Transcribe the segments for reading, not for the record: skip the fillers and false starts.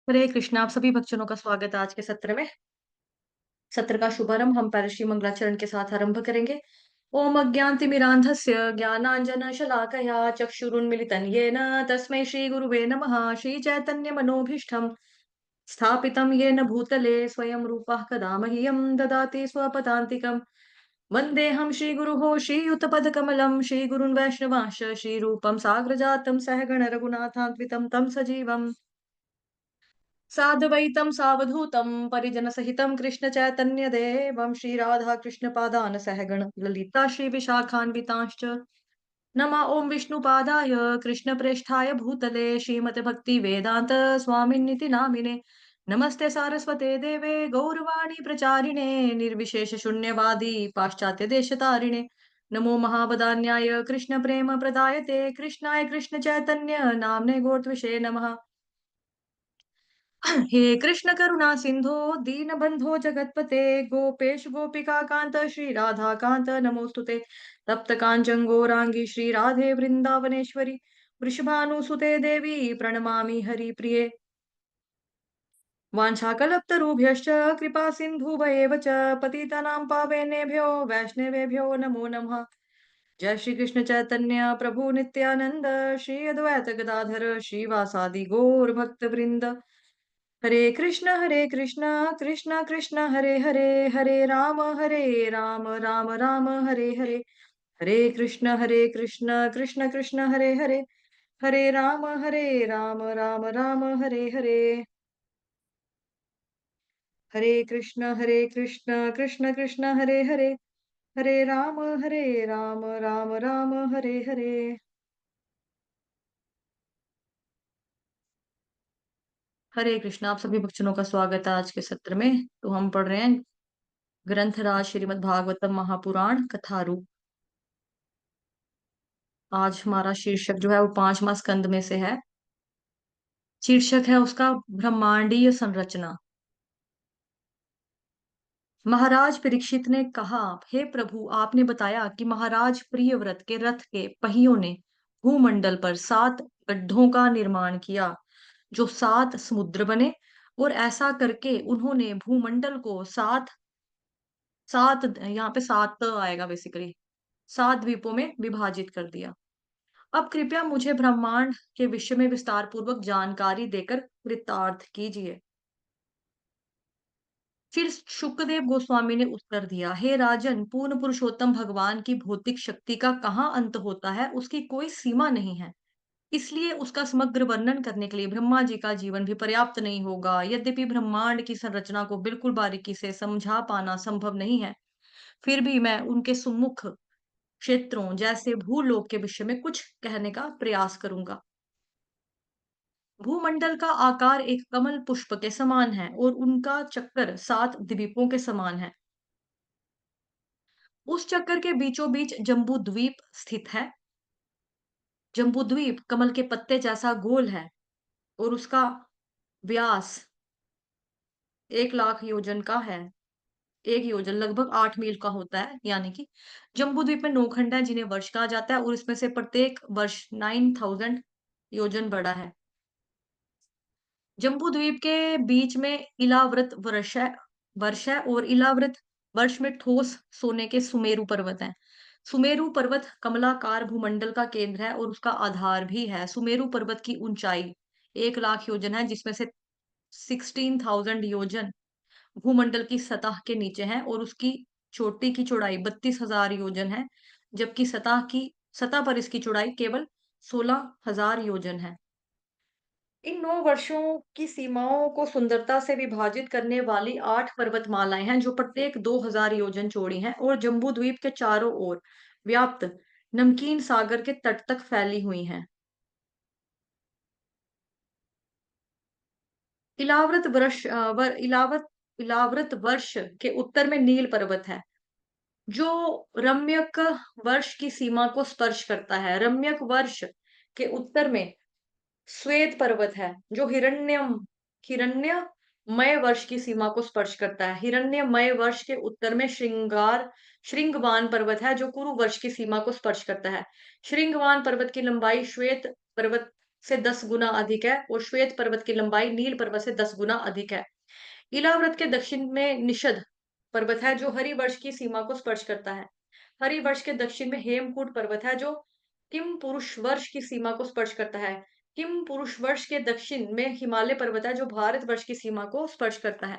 हरे कृष्णा। आप सभी भक्तजनों का स्वागत है आज के सत्र में। सत्र का शुभारंभ हम पहले श्री मंगलाचरण के साथ आरंभ करेंगे। ओम अज्ञानतिमिरान्धस्य ज्ञानाञ्जनशलाकया चक्षुरुन्मिलितं येन तस्मै श्रीगुरुवे नमः। श्रीचैतन्यमनोभीष्टं स्थापितं येन भूतले स्वयं रूपः कदा मह्यं ददाति स्वपदान्तिकम्। वन्देऽहं श्रीगुरुः श्रीयुतपदकमलं श्रीगुरुन् वैष्णवांश्च श्रीरूपं साग्रजातं सहगण रघुनाथान्वितं तं सजीवम् साद्वैतं सावधूतं परिजनसहितं कृष्णचैतन्यदेवं श्रीराधाकृष्णपादान् सहगण ललिता श्रीविशाखान्वितांश्च नमः ॐ विष्णुपादाय कृष्णप्रेष्ठाय भूतले श्रीमते भक्तिवेदान्त स्वामिन्निति नामिने नमस्ते सारस्वते देवे गौरवाणी प्रचारिणे निर्विशेष शून्यवादी पाश्चात्य देशतारिणे नमो महावदान्याय कृष्ण प्रेम प्रदायते कृष्णाय कृष्ण चैतन्य नामने गोत्विषे नमः। हे कृष्ण करुणा सिंधो दीनबंधो जगतपते गोपेश गोपिका कांत श्री राधा कांत नमोस्तुते तप्त कांचन गौरांगी श्री राधे वृंदावनेश्वरी वृषभानुसुते देवी प्रणमामि हरिप्रिये वाञ्छाकल्पतरुभ्यश्च कृपा सिन्धुभयेव च पतितानां पावनेभ्यो वैष्णवेभ्यो नमो नमः। जय श्री कृष्ण चैतन्य प्रभु नित्यानंद श्री अद्वैत गदाधर श्रीवासादि गौर भक्त वृंद हरे कृष्ण कृष्ण कृष्ण हरे हरे हरे राम राम राम हरे हरे हरे कृष्ण कृष्ण कृष्ण हरे हरे हरे राम राम राम हरे हरे हरे कृष्ण कृष्ण कृष्ण हरे हरे हरे राम राम राम हरे हरे। हरे कृष्ण। आप सभी भक्तजनों का स्वागत है आज के सत्र में। तो हम पढ़ रहे हैं ग्रंथराज श्रीमद् भागवतम महापुराण कथा रूप। आज हमारा शीर्षक जो है वो पांचवा स्कंद में से है। शीर्षक है उसका ब्रह्मांडीय संरचना। महाराज परीक्षित ने कहा, हे प्रभु, आपने बताया कि महाराज प्रियव्रत के रथ के पहियों ने भूमंडल पर 7 गड्ढों का निर्माण किया जो 7 समुद्र बने, और ऐसा करके उन्होंने भूमंडल को सात सात यहाँ पे 7 आएगा बेसिकली 7 द्वीपों में विभाजित कर दिया। अब कृपया मुझे ब्रह्मांड के विषय में विस्तार पूर्वक जानकारी देकर कृतार्थ कीजिए। फिर शुकदेव गोस्वामी ने उत्तर दिया, हे राजन, पूर्ण पुरुषोत्तम भगवान की भौतिक शक्ति का कहाँ अंत होता है, उसकी कोई सीमा नहीं है। इसलिए उसका समग्र वर्णन करने के लिए ब्रह्मा जी का जीवन भी पर्याप्त नहीं होगा। यद्यपि ब्रह्मांड की संरचना को बिल्कुल बारीकी से समझा पाना संभव नहीं है, फिर भी मैं उनके सुमुख क्षेत्रों जैसे भूलोक के विषय में कुछ कहने का प्रयास करूंगा। भूमंडल का आकार एक कमल पुष्प के समान है और उनका चक्कर 7 द्वीपों के समान है। उस चक्कर के बीचों बीच जम्बू द्वीप स्थित है। जम्बू द्वीप कमल के पत्ते जैसा गोल है और उसका व्यास 1 लाख योजन का है। 1 योजन लगभग 8 मील का होता है। यानी कि जम्बू द्वीप में 9 खंड है जिन्हें वर्ष कहा जाता है और इसमें से प्रत्येक वर्ष 9000 योजन बड़ा है। जम्बू द्वीप के बीच में इलाव्रत वर्ष है और इलाव्रत वर्ष में ठोस सोने के सुमेरु पर्वत हैं। सुमेरु पर्वत कमलाकार भूमंडल का केंद्र है और उसका आधार भी है। सुमेरु पर्वत की ऊंचाई 1 लाख योजन है, जिसमें से 16,000 योजन भूमंडल की सतह के नीचे है और उसकी चोटी की चौड़ाई 32,000 योजन है, जबकि सतह पर इसकी चौड़ाई केवल 16,000 योजन है। इन 9 वर्षों की सीमाओं को सुंदरता से विभाजित करने वाली 8 पर्वतमालाएं हैं जो प्रत्येक 2000 योजन चौड़ी हैं और जम्बू द्वीप के चारों ओर व्याप्त नमकीन सागर के तट तक फैली हुई हैं। इलाव्रत वर्ष इलाव्रत वर्ष के उत्तर में नील पर्वत है जो रम्यक वर्ष की सीमा को स्पर्श करता है। रम्यक वर्ष के उत्तर में श्वेत पर्वत है जो हिरण्यमय वर्ष की सीमा को स्पर्श करता है। हिरण्यमय वर्ष के उत्तर में श्रृंगवान पर्वत है जो कुरु वर्ष की सीमा को स्पर्श करता है। श्रृंगवान पर्वत की लंबाई श्वेत पर्वत से 10 गुना अधिक है और श्वेत पर्वत की लंबाई नील पर्वत से 10 गुना अधिक है। इलाव्रत के दक्षिण में निषद पर्वत है जो हरिवर्ष की सीमा को स्पर्श करता है। हरिवर्ष के दक्षिण में हेमकूट पर्वत है जो किम पुरुष वर्ष की सीमा को स्पर्श करता है। किम पुरुष वर्ष के दक्षिण में हिमालय पर्वत है जो भारत वर्ष की सीमा को स्पर्श करता है।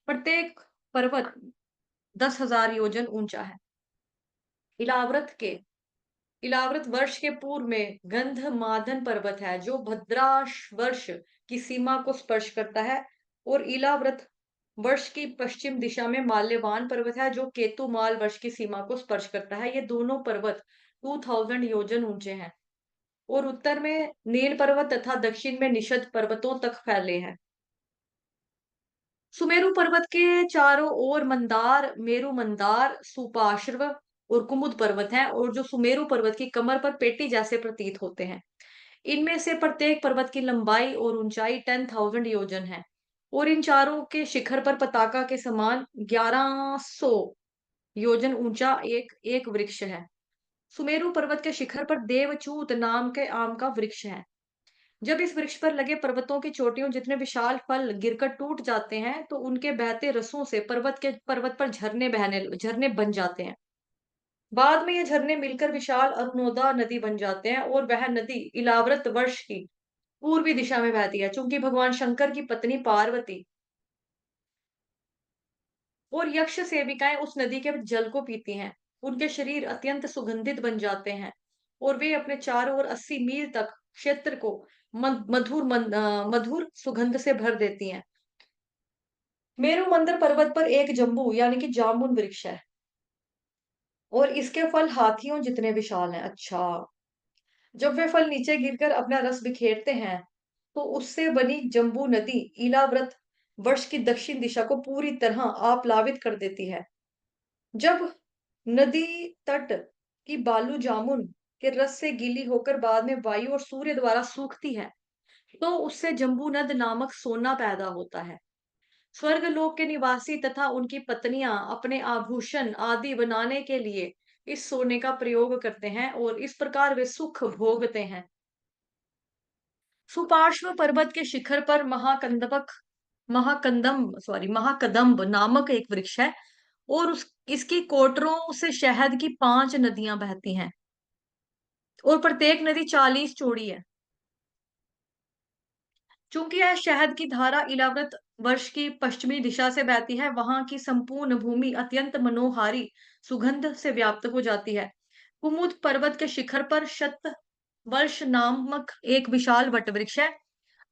प्रत्येक पर्वत 10,000 योजन ऊंचा है। इलाव्रत के इलाव्रत वर्ष के पूर्व में गंधमादन पर्वत है जो भद्राश वर्ष की सीमा को स्पर्श करता है और इलाव्रत वर्ष की पश्चिम दिशा में माल्यवान पर्वत है जो केतुमाल वर्ष की सीमा को स्पर्श करता है। ये दोनों पर्वत 2000 योजन ऊंचे हैं और उत्तर में नील पर्वत तथा दक्षिण में निषद पर्वतों तक फैले हैं। सुमेरु पर्वत के चारों ओर मंदार, मेरु मंदार, सुपार्श्व और कुमुद पर्वत हैं और जो सुमेरु पर्वत की कमर पर पेटी जैसे प्रतीत होते हैं। इनमें से प्रत्येक पर्वत की लंबाई और ऊंचाई 10,000 योजन है और इन चारों के शिखर पर पताका के समान 1100 योजन ऊंचा एक एक वृक्ष है। सुमेरु पर्वत के शिखर पर देवचूत नाम के आम का वृक्ष है। जब इस वृक्ष पर लगे पर्वतों की चोटियों जितने विशाल फल गिरकर टूट जाते हैं तो उनके बहते रसों से पर्वत पर झरने बन जाते हैं। बाद में ये झरने मिलकर विशाल अरुणोदा नदी बन जाते हैं और वह नदी इलाव्रत वर्ष की पूर्वी दिशा में बहती है। चूंकि भगवान शंकर की पत्नी पार्वती और यक्ष सेविकाएं उस नदी के जल को पीती हैं, उनके शरीर अत्यंत सुगंधित बन जाते हैं और वे अपने चारों ओर 80 मील तक क्षेत्र को मधुर सुगंध से भर देती हैं। मेरु मंदर पर्वत पर एक जम्बू यानी कि जामुन वृक्ष है और इसके फल हाथियों जितने विशाल हैं। अच्छा, जब वे फल नीचे गिरकर अपना रस बिखेरते हैं, तो उससे बनी जम्बू नदी इलाव्रत वर्ष की दक्षिण दिशा को पूरी तरह आप्लावित कर देती है। जब नदी तट की बालू जामुन के रस से गीली होकर बाद में वायु और सूर्य द्वारा सूखती है, तो उससे जम्बूनद नामक सोना पैदा होता है। स्वर्गलोक के निवासी तथा उनकी पत्नियां अपने आभूषण आदि बनाने के लिए इस सोने का प्रयोग करते हैं और इस प्रकार वे सुख भोगते हैं। सुपार्श्व पर्वत के शिखर पर महाकदम्ब नामक एक वृक्ष है और इसकी कोटरों से शहद की 5 नदियां बहती हैं और प्रत्येक नदी 40 चौड़ी है। चूंकि यह शहद की धारा इलाव्रत वर्ष की पश्चिमी दिशा से बहती है, वहां की संपूर्ण भूमि अत्यंत मनोहारी सुगंध से व्याप्त हो जाती है। कुमुद पर्वत के शिखर पर शत वर्ष नामक एक विशाल वटवृक्ष है।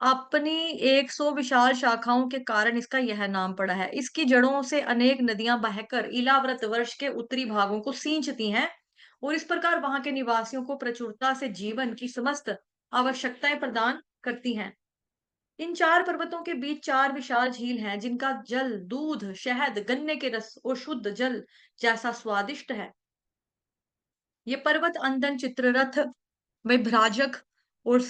अपनी 100 विशाल शाखाओं के कारण इसका यह नाम पड़ा है। इसकी जड़ों से अनेक नदियां बहकर इलाव्रत वर्ष के उत्तरी भागों को सींचती हैं और इस प्रकार वहां के निवासियों को प्रचुरता से जीवन की समस्त आवश्यकताएं प्रदान करती हैं। इन 4 पर्वतों के बीच 4 विशाल झील हैं जिनका जल दूध, शहद, गन्ने के रस और शुद्ध जल जैसा स्वादिष्ट है। ये पर्वत अंदन, चित्ररथ, विभ्राजक और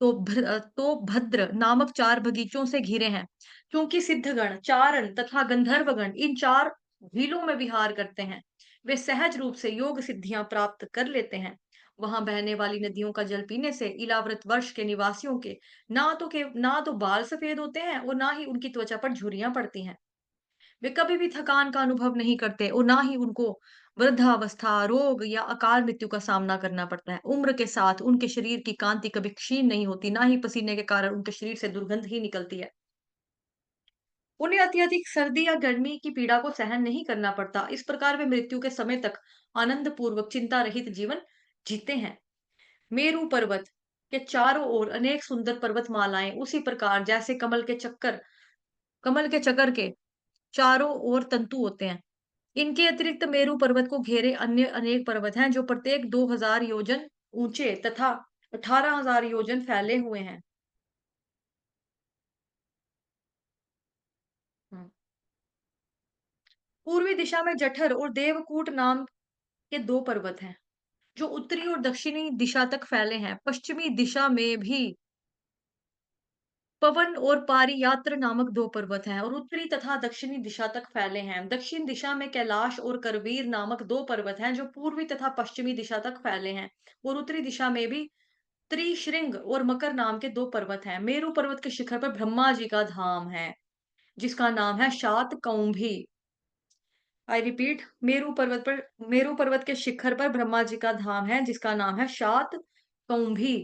तो भद्र नामक 4 बगीचों से घिरे हैं। क्योंकि सिद्धगण, चारण तथा गंधर्वगण इन 4 झीलों में विहार करते हैं, वे सहज रूप से योग सिद्धियां प्राप्त कर लेते हैं। वहां बहने वाली नदियों का जल पीने से इलाव्रत वर्ष के निवासियों के ना तो बाल सफेद होते हैं और ना ही उनकी त्वचा पर झुर्रियां पड़ती हैं। वे कभी भी थकान का अनुभव नहीं करते और ना ही उनको वृद्धावस्था, रोग या अकाल मृत्यु का सामना करना पड़ता है। उम्र के साथ उनके शरीर की कांति कभी क्षीण नहीं होती, ना ही पसीने के कारण उनके शरीर से दुर्गंध ही निकलती है। उन्हें अत्यधिक सर्दी या गर्मी की पीड़ा को सहन नहीं करना पड़ता। इस प्रकार वे मृत्यु के समय तक आनंद पूर्वक चिंता रहित जीवन जीते हैं। मेरु पर्वत के चारों ओर अनेक सुंदर पर्वतमालाएं उसी प्रकार जैसे कमल के चक्कर के चारों ओर तंतु होते हैं। इनके अतिरिक्त मेरु पर्वत को घेरे अन्य अनेक पर्वत हैं जो प्रत्येक 2000 योजन ऊंचे तथा 18,000 योजन फैले हुए हैं। हम्म। पूर्वी दिशा में जठर और देवकूट नाम के 2 पर्वत हैं जो उत्तरी और दक्षिणी दिशा तक फैले हैं। पश्चिमी दिशा में भी पवन और पारियात्र नामक 2 पर्वत हैं और उत्तरी तथा दक्षिणी दिशा तक फैले हैं। दक्षिण दिशा में कैलाश और करवीर नामक 2 पर्वत हैं जो पूर्वी तथा पश्चिमी दिशा तक फैले हैं और उत्तरी दिशा में भी त्रिशृंग और मकर नाम के 2 पर्वत हैं। मेरू पर्वत के शिखर पर ब्रह्मा जी का धाम है, जिसका नाम है शातकौंभी। आई रिपीट, मेरू पर्वत के शिखर पर ब्रह्मा जी का धाम है, जिसका नाम है शातकौंभी।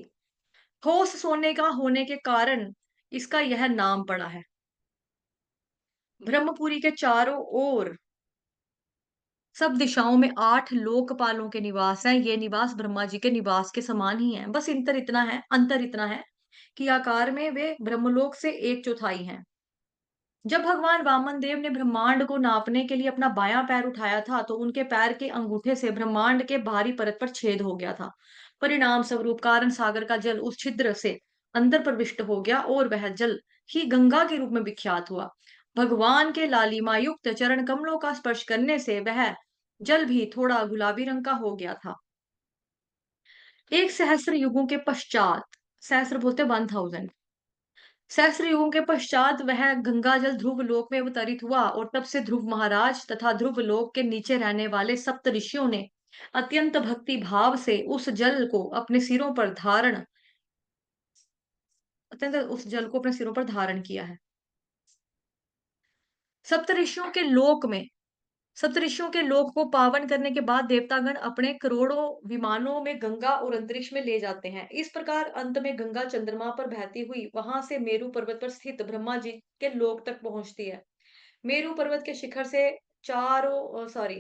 ठोस सोने का होने के कारण इसका यह नाम पड़ा है। ब्रह्मपुरी के चारों ओर सब दिशाओं में 8 लोकपालों के निवास हैं। ये निवास ब्रह्मा जी के निवास के समान ही हैं। बस अंतर इतना है कि आकार में वे ब्रह्मलोक से 1/4 हैं। जब भगवान वामन देव ने ब्रह्मांड को नापने के लिए अपना बायां पैर उठाया था, तो उनके पैर के अंगूठे से ब्रह्मांड के बाहरी परत पर छेद हो गया था। परिणाम स्वरूप कारण सागर का जल उस छिद्र से अंदर प्रविष्ट हो गया और वह जल ही गंगा के रूप में विख्यात हुआ। भगवान के लालिमा युक्त चरण कमलों का स्पर्श करने से वह जल भी थोड़ा गुलाबी रंग का हो गया था। एक सहस्त्र युगों के पश्चात, सहस्त्र बोलते 1000, सहस्त्र युगों के पश्चात वह गंगा जल ध्रुव लोक में अवतरित हुआ और तब से ध्रुव महाराज तथा ध्रुव लोक के नीचे रहने वाले सप्त ऋषियों ने अत्यंत भक्ति भाव से उस जल को अपने सिरों पर धारण अत्यंत उस जल को अपने सिरों पर धारण किया है। सप्तऋषियों के लोक में सप्तऋषियों के लोक को पावन करने के बाद देवतागण अपने करोड़ों विमानों में गंगा और अंतरिक्ष में ले जाते हैं। इस प्रकार अंत में गंगा चंद्रमा पर बहती हुई वहां से मेरू पर्वत पर स्थित ब्रह्मा जी के लोक तक पहुंचती है। मेरू पर्वत के शिखर से सॉरी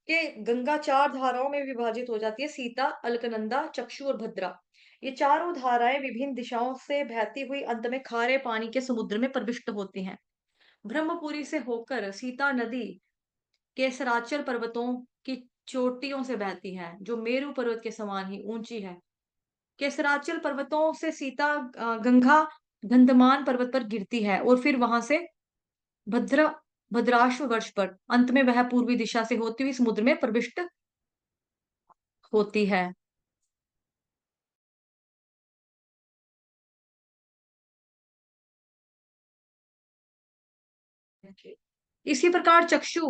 के गंगा 4 धाराओं में विभाजित हो जाती है, सीता, अलकनंदा, चक्षु और भद्रा। ये चारों धाराएं विभिन्न दिशाओं से बहती हुई अंत में खारे पानी के समुद्र में प्रविष्ट होती हैं। ब्रह्मपुरी से होकर सीता नदी केसराचल पर्वतों की चोटियों से बहती है, जो मेरू पर्वत के समान ही ऊंची है। केसराचल पर्वतों से गंगा गंधमान पर्वत पर गिरती है और फिर वहां से भद्र भद्राश्व वर्ष पर अंत में वह पूर्वी दिशा से होती हुई समुद्र में प्रविष्ट होती है। इसी प्रकार चक्षु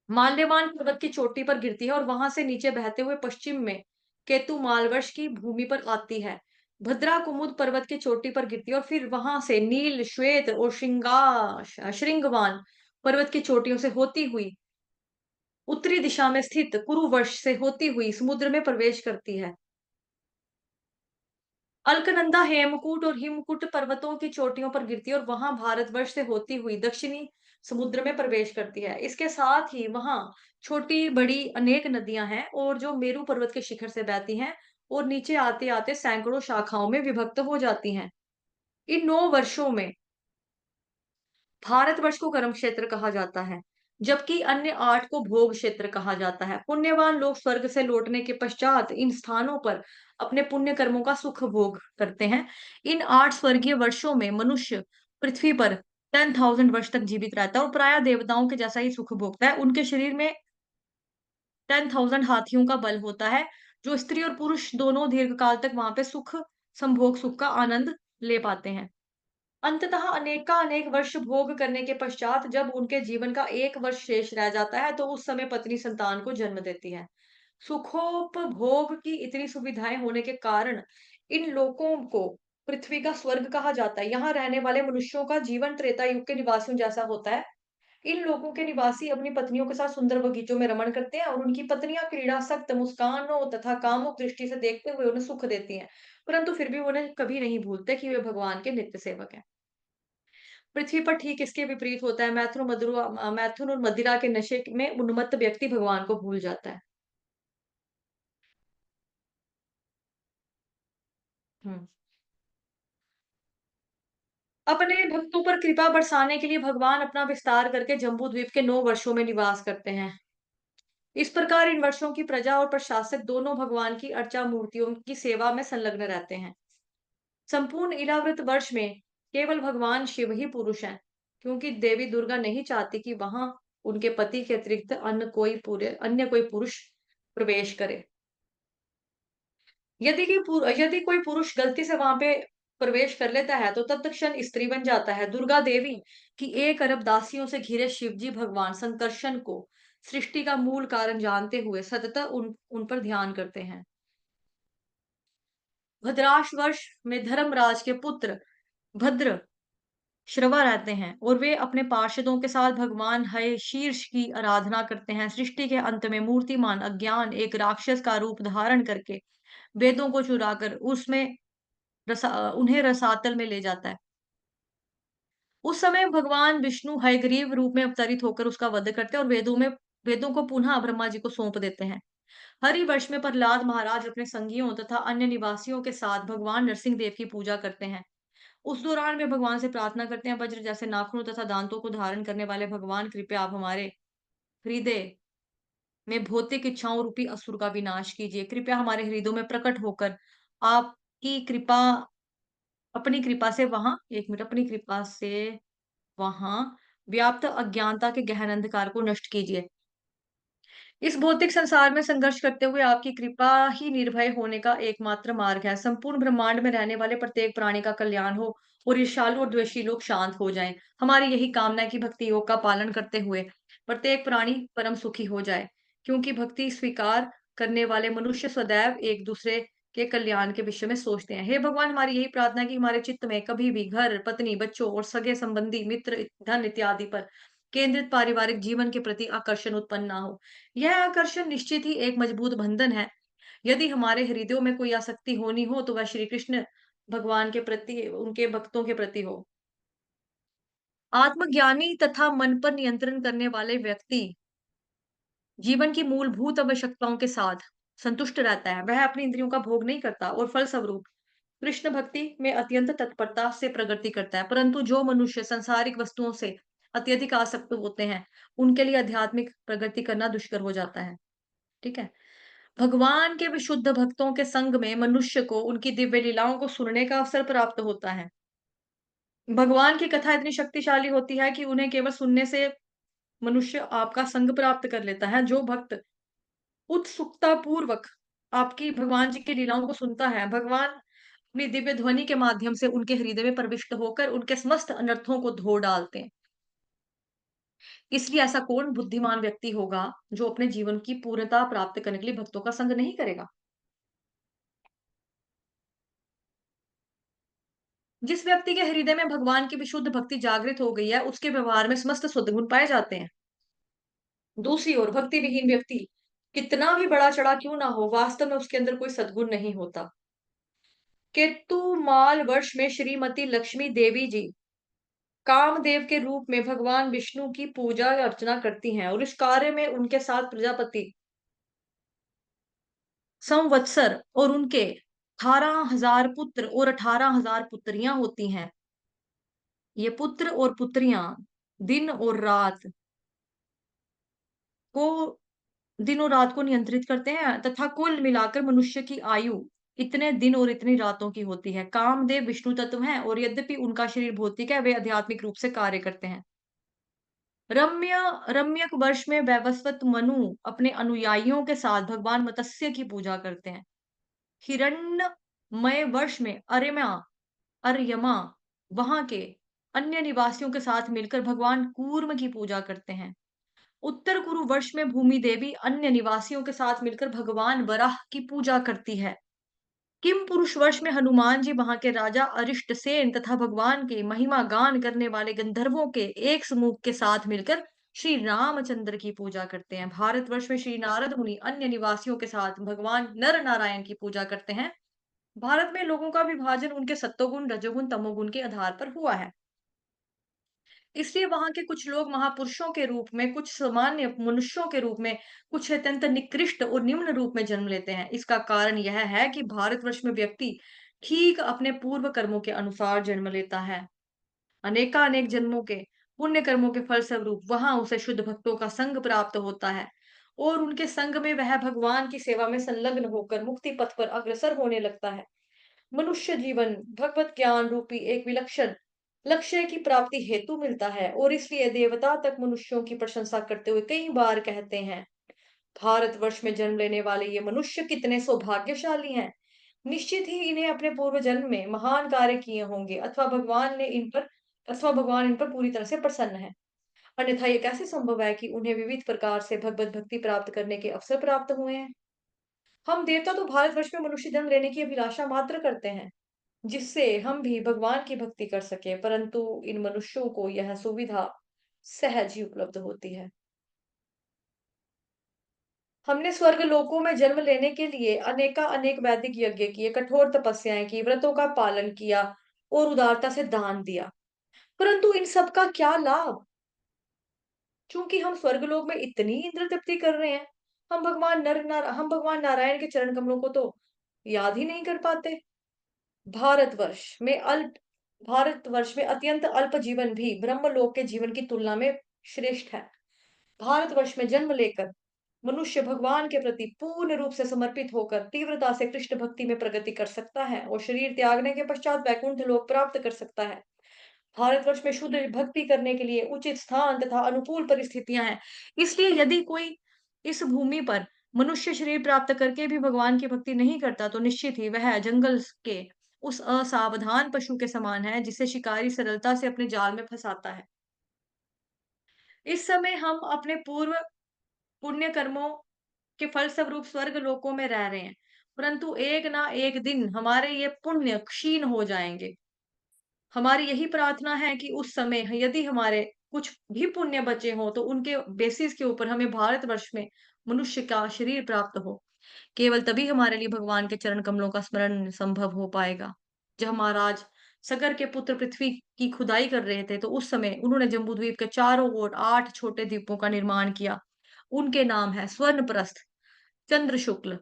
माल्यवान पर्वत की चोटी पर गिरती है और वहां से नीचे बहते हुए पश्चिम में केतु मालवश की भूमि पर आती है। भद्रा कुमुद पर्वत की चोटी पर गिरती है और फिर वहां से नील, श्वेत और श्रृंगवान पर्वत की चोटियों से होती हुई उत्तरी दिशा में स्थित कुरुवर्ष से होती हुई समुद्र में प्रवेश करती है। अलकनंदा हेमकूट और हिमकूट पर्वतों की चोटियों पर गिरती है और वहां भारतवर्ष से होती हुई दक्षिणी समुद्र में प्रवेश करती है। इसके साथ ही वहां छोटी बड़ी अनेक नदियां हैं और जो मेरू पर्वत के शिखर से बहती हैं और नीचे आते आते सैकड़ों शाखाओं में विभक्त हो जाती हैं। इन 9 वर्षों में भारतवर्ष को कर्म क्षेत्र कहा जाता है, जबकि अन्य 8 को भोग क्षेत्र कहा जाता है। पुण्यवान लोग स्वर्ग से लौटने के पश्चात इन स्थानों पर अपने पुण्य कर्मों का सुख भोग करते हैं। इन 8 स्वर्गीय वर्षों में मनुष्य पृथ्वी पर 10,000 वर्ष तक जीवित रहता है और प्रायः देवताओं के जैसा ही सुख भोगता है। उनके शरीर में 10,000 हाथियों का बल होता है, जो स्त्री और पुरुष दोनों दीर्घकाल तक वहां पे संभोग सुख का आनंद ले पाते हैं। अंततः अनेक वर्ष भोग करने के पश्चात जब उनके जीवन का 1 वर्ष शेष रह जाता है, तो उस समय पत्नी संतान को जन्म देती है। सुखोपभोग की इतनी सुविधाएं होने के कारण इन लोकों को पृथ्वी का स्वर्ग कहा जाता है। यहाँ रहने वाले मनुष्यों का जीवन त्रेता युग के निवासियों जैसा होता है। इन लोगों के निवासी अपनी पत्नियों के साथ सुंदर बगीचों में रमण करते हैं और उनकी पत्नियां क्रीड़ासक्त मुस्कानों तथा कामुक दृष्टि से देखते हुए उन्हें सुख देती हैं, परंतु फिर भी वो उन्हें कभी नहीं भूलते कि वे भगवान के नित्य सेवक हैं। पृथ्वी पर ठीक इसके विपरीत होता है। मैथुन और मदिरा के नशे में उन्मत्त व्यक्ति भगवान को भूल जाता है। हुँ। अपने भक्तों पर कृपा बरसाने के लिए भगवान अपना विस्तार करके जम्बूद्वीप के 9 वर्षों में निवास करते हैं। इस प्रकार इन वर्षों की प्रजा और प्रशासक दोनों भगवान की अर्चा मूर्तियों की सेवा में संलग्न रहते हैं। संपूर्ण इलाव्रत वर्ष में केवल भगवान शिव ही पुरुष हैं, क्योंकि देवी दुर्गा नहीं चाहती कि वहां उनके पति के अतिरिक्त अन्य कोई पुरुष प्रवेश करे। यदि कोई पुरुष गलती से वहां पे प्रवेश कर लेता है, तो तब तक क्षण स्त्री बन जाता है। दुर्गा देवी की 1 अरब दासियों से घिरे शिवजी भगवान संकर्षण को सृष्टि का मूल कारण जानते हुए सतत उन पर ध्यान करते हैं। भद्राश वर्ष में धर्मराज के पुत्र भद्र श्रवा रहते हैं और वे अपने पार्षदों के साथ भगवान हय शीर्ष की आराधना करते हैं। सृष्टि के अंत में मूर्तिमान अज्ञान एक राक्षस का रूप धारण करके वेदों को चुराकर उसमें उन्हें रसातल में ले जाता है। उस समय भगवान विष्णु हयग्रीव रूप में अवतरित होकर उसका वध करते हैं और वेदों को पुनः ब्रह्मा जी को सौंप देते हैं। हरिवर्ष में प्रहलाद महाराज अपने संगियों तथा अन्य निवासियों के साथ भगवान नरसिंह देव की पूजा करते हैं। उस दौरान वे भगवान से प्रार्थना करते हैं, वज्र जैसे नाखूनों तथा दांतों को धारण करने वाले भगवान, कृपया आप हमारे हृदय में भौतिक इच्छाओं रूपी असुर का विनाश कीजिए। कृपया हमारे हृदयों में प्रकट होकर आपकी कृपा अपनी कृपा से वहाँ 1 मिनट अपनी कृपा से वहाँ व्याप्त अज्ञानता के गहन अंधकार को नष्ट कीजिए। इस भौतिक संसार में संघर्ष करते हुए आपकी कृपा ही निर्भय होने का एकमात्र मार्ग है। संपूर्ण ब्रह्मांड में रहने वाले प्रत्येक प्राणी का कल्याण हो और ईर्ष्यालु और द्वेषी लोग शांत हो जाएं। हमारी यही कामना है कि भक्ति योग का पालन करते हुए प्रत्येक प्राणी परम सुखी हो जाए, क्योंकि भक्ति स्वीकार करने वाले मनुष्य सदैव एक दूसरे के कल्याण के विषय में सोचते हैं। हे भगवान, हमारी यही प्रार्थना है कि हमारे चित्त में कभी भी घर, पत्नी, बच्चों और सगे संबंधी, मित्र, धन इत्यादि पर केंद्रित पारिवारिक जीवन के प्रति आकर्षण उत्पन्न ना हो। यह आकर्षण निश्चित ही एक मजबूत बंधन है। यदि हमारे हृदयों में कोई आसक्ति होनी हो तो वह श्री कृष्ण भगवान के प्रति, उनके भक्तों के प्रति हो। आत्मज्ञानी तथा मन पर नियंत्रण करने वाले व्यक्ति जीवन की मूलभूत आवश्यकताओं के साथ संतुष्ट रहता है। वह अपनी इंद्रियों का भोग नहीं करता और फलस्वरूप कृष्ण भक्ति में अत्यंत तत्परता से प्रगति करता है। परंतु जो मनुष्य सांसारिक वस्तुओं से अत्यधिक आसक्त होते हैं, उनके लिए आध्यात्मिक प्रगति करना दुष्कर हो जाता है। ठीक है? भगवान के विशुद्ध भक्तों के संग में मनुष्य को उनकी दिव्य लीलाओं को सुनने का अवसर प्राप्त होता है। भगवान की कथा इतनी शक्तिशाली होती है कि उन्हें केवल सुनने से मनुष्य आपका संग प्राप्त कर लेता है। जो भक्त उत्सुकता पूर्वक आपकी भगवान जी की लीलाओं को सुनता है, भगवान अपनी दिव्य ध्वनि के माध्यम से उनके हृदय में प्रविष्ट होकर उनके समस्त अनर्थों को धो डालते हैं। इसलिए ऐसा कौन बुद्धिमान व्यक्ति होगा जो अपने जीवन की पूर्णता प्राप्त करने के लिए भक्तों का संग नहीं करेगा? जिस व्यक्ति के हृदय में भगवान की विशुद्ध भक्ति जागृत हो गई है, उसके व्यवहार में समस्त सद्गुण पाए जाते हैं। दूसरी ओर भक्ति विहीन व्यक्ति कितना भी बड़ा चढ़ा क्यों ना हो, वास्तव में उसके अंदर कोई सद्गुण नहीं होता। केतुमाल वर्ष में श्रीमती लक्ष्मी देवी जी कामदेव के रूप में भगवान विष्णु की पूजा अर्चना करती हैं और इस कार्य में उनके साथ प्रजापति संवत्सर और उनके 18,000 पुत्र और 18,000 पुत्रियां होती हैं। ये पुत्र और पुत्रियां दिन और रात को दिन और रात को नियंत्रित करते हैं तथा कुल मिलाकर मनुष्य की आयु इतने दिन और इतनी रातों की होती है। कामदेव विष्णु तत्व हैं और यद्यपि उनका शरीर भौतिक है, वे आध्यात्मिक रूप से कार्य करते हैं। रम्य रम्यक वर्ष में वैवस्वत मनु अपने अनुयायियों के साथ भगवान मत्स्य की पूजा करते हैं। हिरण्यमय वर्ष में अर्यमा वहां के अन्य निवासियों के साथ मिलकर भगवान कूर्म की पूजा करते हैं। उत्तर कुरु वर्ष में भूमि देवी अन्य निवासियों के साथ मिलकर भगवान वराह की पूजा करती है। किम पुरुष वर्ष में हनुमान जी वहां के राजा अरिष्टसेन तथा भगवान के महिमा गान करने वाले गंधर्वों के एक समूह के साथ मिलकर श्री रामचंद्र की पूजा करते हैं। भारतवर्ष में श्री नारद मुनि अन्य निवासियों के साथ भगवान नर नारायण की पूजा करते हैं। भारत में लोगों का विभाजन उनके सत्वगुण, रजोगुण, तमोगुण के आधार पर हुआ है। इसलिए वहाँ के कुछ लोग महापुरुषों के रूप में, कुछ सामान्य मनुष्यों के रूप में, कुछ अत्यंत निकृष्ट और निम्न रूप में जन्म लेते हैं। इसका कारण यह है कि भारतवर्ष में व्यक्ति ठीक अपने पूर्व कर्मों के अनुसार जन्म लेता है। अनेकानेक जन्मों के पुण्य कर्मों के फलस्वरूप वहाँ उसे शुद्ध भक्तों का संग प्राप्त होता है और उनके संग में वह भगवान की सेवा में संलग्न होकर मुक्ति पथ पर अग्रसर होने लगता है। मनुष्य जीवन भगवत ज्ञान रूपी एक विलक्षण लक्ष्य की प्राप्ति हेतु मिलता है और इसलिए देवता तक मनुष्यों की प्रशंसा करते हुए कई बार कहते हैं, भारतवर्ष में जन्म लेने वाले ये मनुष्य कितने सौभाग्यशाली हैं। निश्चित ही इन्हें अपने पूर्व जन्म में महान कार्य किए होंगे अथवा भगवान इन पर पूरी तरह से प्रसन्न है। अन्यथा ये कैसे संभव है कि उन्हें विविध प्रकार से भगवत भक्ति प्राप्त करने के अवसर प्राप्त हुए हैं। हम देवता तो भारतवर्ष में मनुष्य जन्म लेने की अभिलाषा मात्र करते हैं, जिससे हम भी भगवान की भक्ति कर सके, परंतु इन मनुष्यों को यह सुविधा सहज ही उपलब्ध होती है। हमने स्वर्ग लोकों में जन्म लेने के लिए अनेक वैदिक यज्ञ किए, कठोर तपस्याएं की, व्रतों का पालन किया और उदारता से दान दिया। परंतु इन सब का क्या लाभ? चूंकि हम स्वर्गलोक में इतनी इंद्र तृप्ति कर रहे हैं, हम भगवान नारायण के चरण कमलों को तो याद ही नहीं कर पाते। भारतवर्ष में अल्प भारतवर्ष में अत्यंत अल्प जीवन भी ब्रह्मलोक के जीवन की तुलना में श्रेष्ठ है। भारतवर्ष में जन्म लेकर मनुष्य भगवान के प्रति पूर्ण रूप से समर्पित होकर तीव्रता से कृष्ण भक्ति में प्रगति कर सकता है और शरीर त्यागने के पश्चात वैकुंठ लोक प्राप्त कर सकता है। भारतवर्ष में शुद्ध भक्ति करने के लिए उचित स्थान तथा अनुकूल परिस्थितियां हैं। इसलिए यदि कोई इस भूमि पर मनुष्य शरीर प्राप्त करके भी भगवान की भक्ति नहीं करता, तो निश्चित ही वह जंगल के उस असावधान पशु के समान है, जिसे शिकारी सरलता से अपने जाल में फंसाता है। इस समय हम अपने पूर्व पुण्य कर्मों के फलस्वरूप स्वर्ग लोकों में रह रहे हैं, परंतु एक ना एक दिन हमारे ये पुण्य क्षीण हो जाएंगे। हमारी यही प्रार्थना है कि उस समय यदि हमारे कुछ भी पुण्य बचे हों, तो उनके बेसिस के ऊपर हमें भारतवर्ष में मनुष्य का शरीर प्राप्त हो। केवल तभी हमारे लिए भगवान के चरण कमलों का स्मरण संभव हो पाएगा। जब महाराज सगर के पुत्र पृथ्वी की खुदाई कर रहे थे, तो उस समय उन्होंने जम्बूद्वीप के चारों ओर 8 छोटे द्वीपों का निर्माण किया। उनके नाम है स्वर्णप्रस्थ, चंद्रशुक्ल,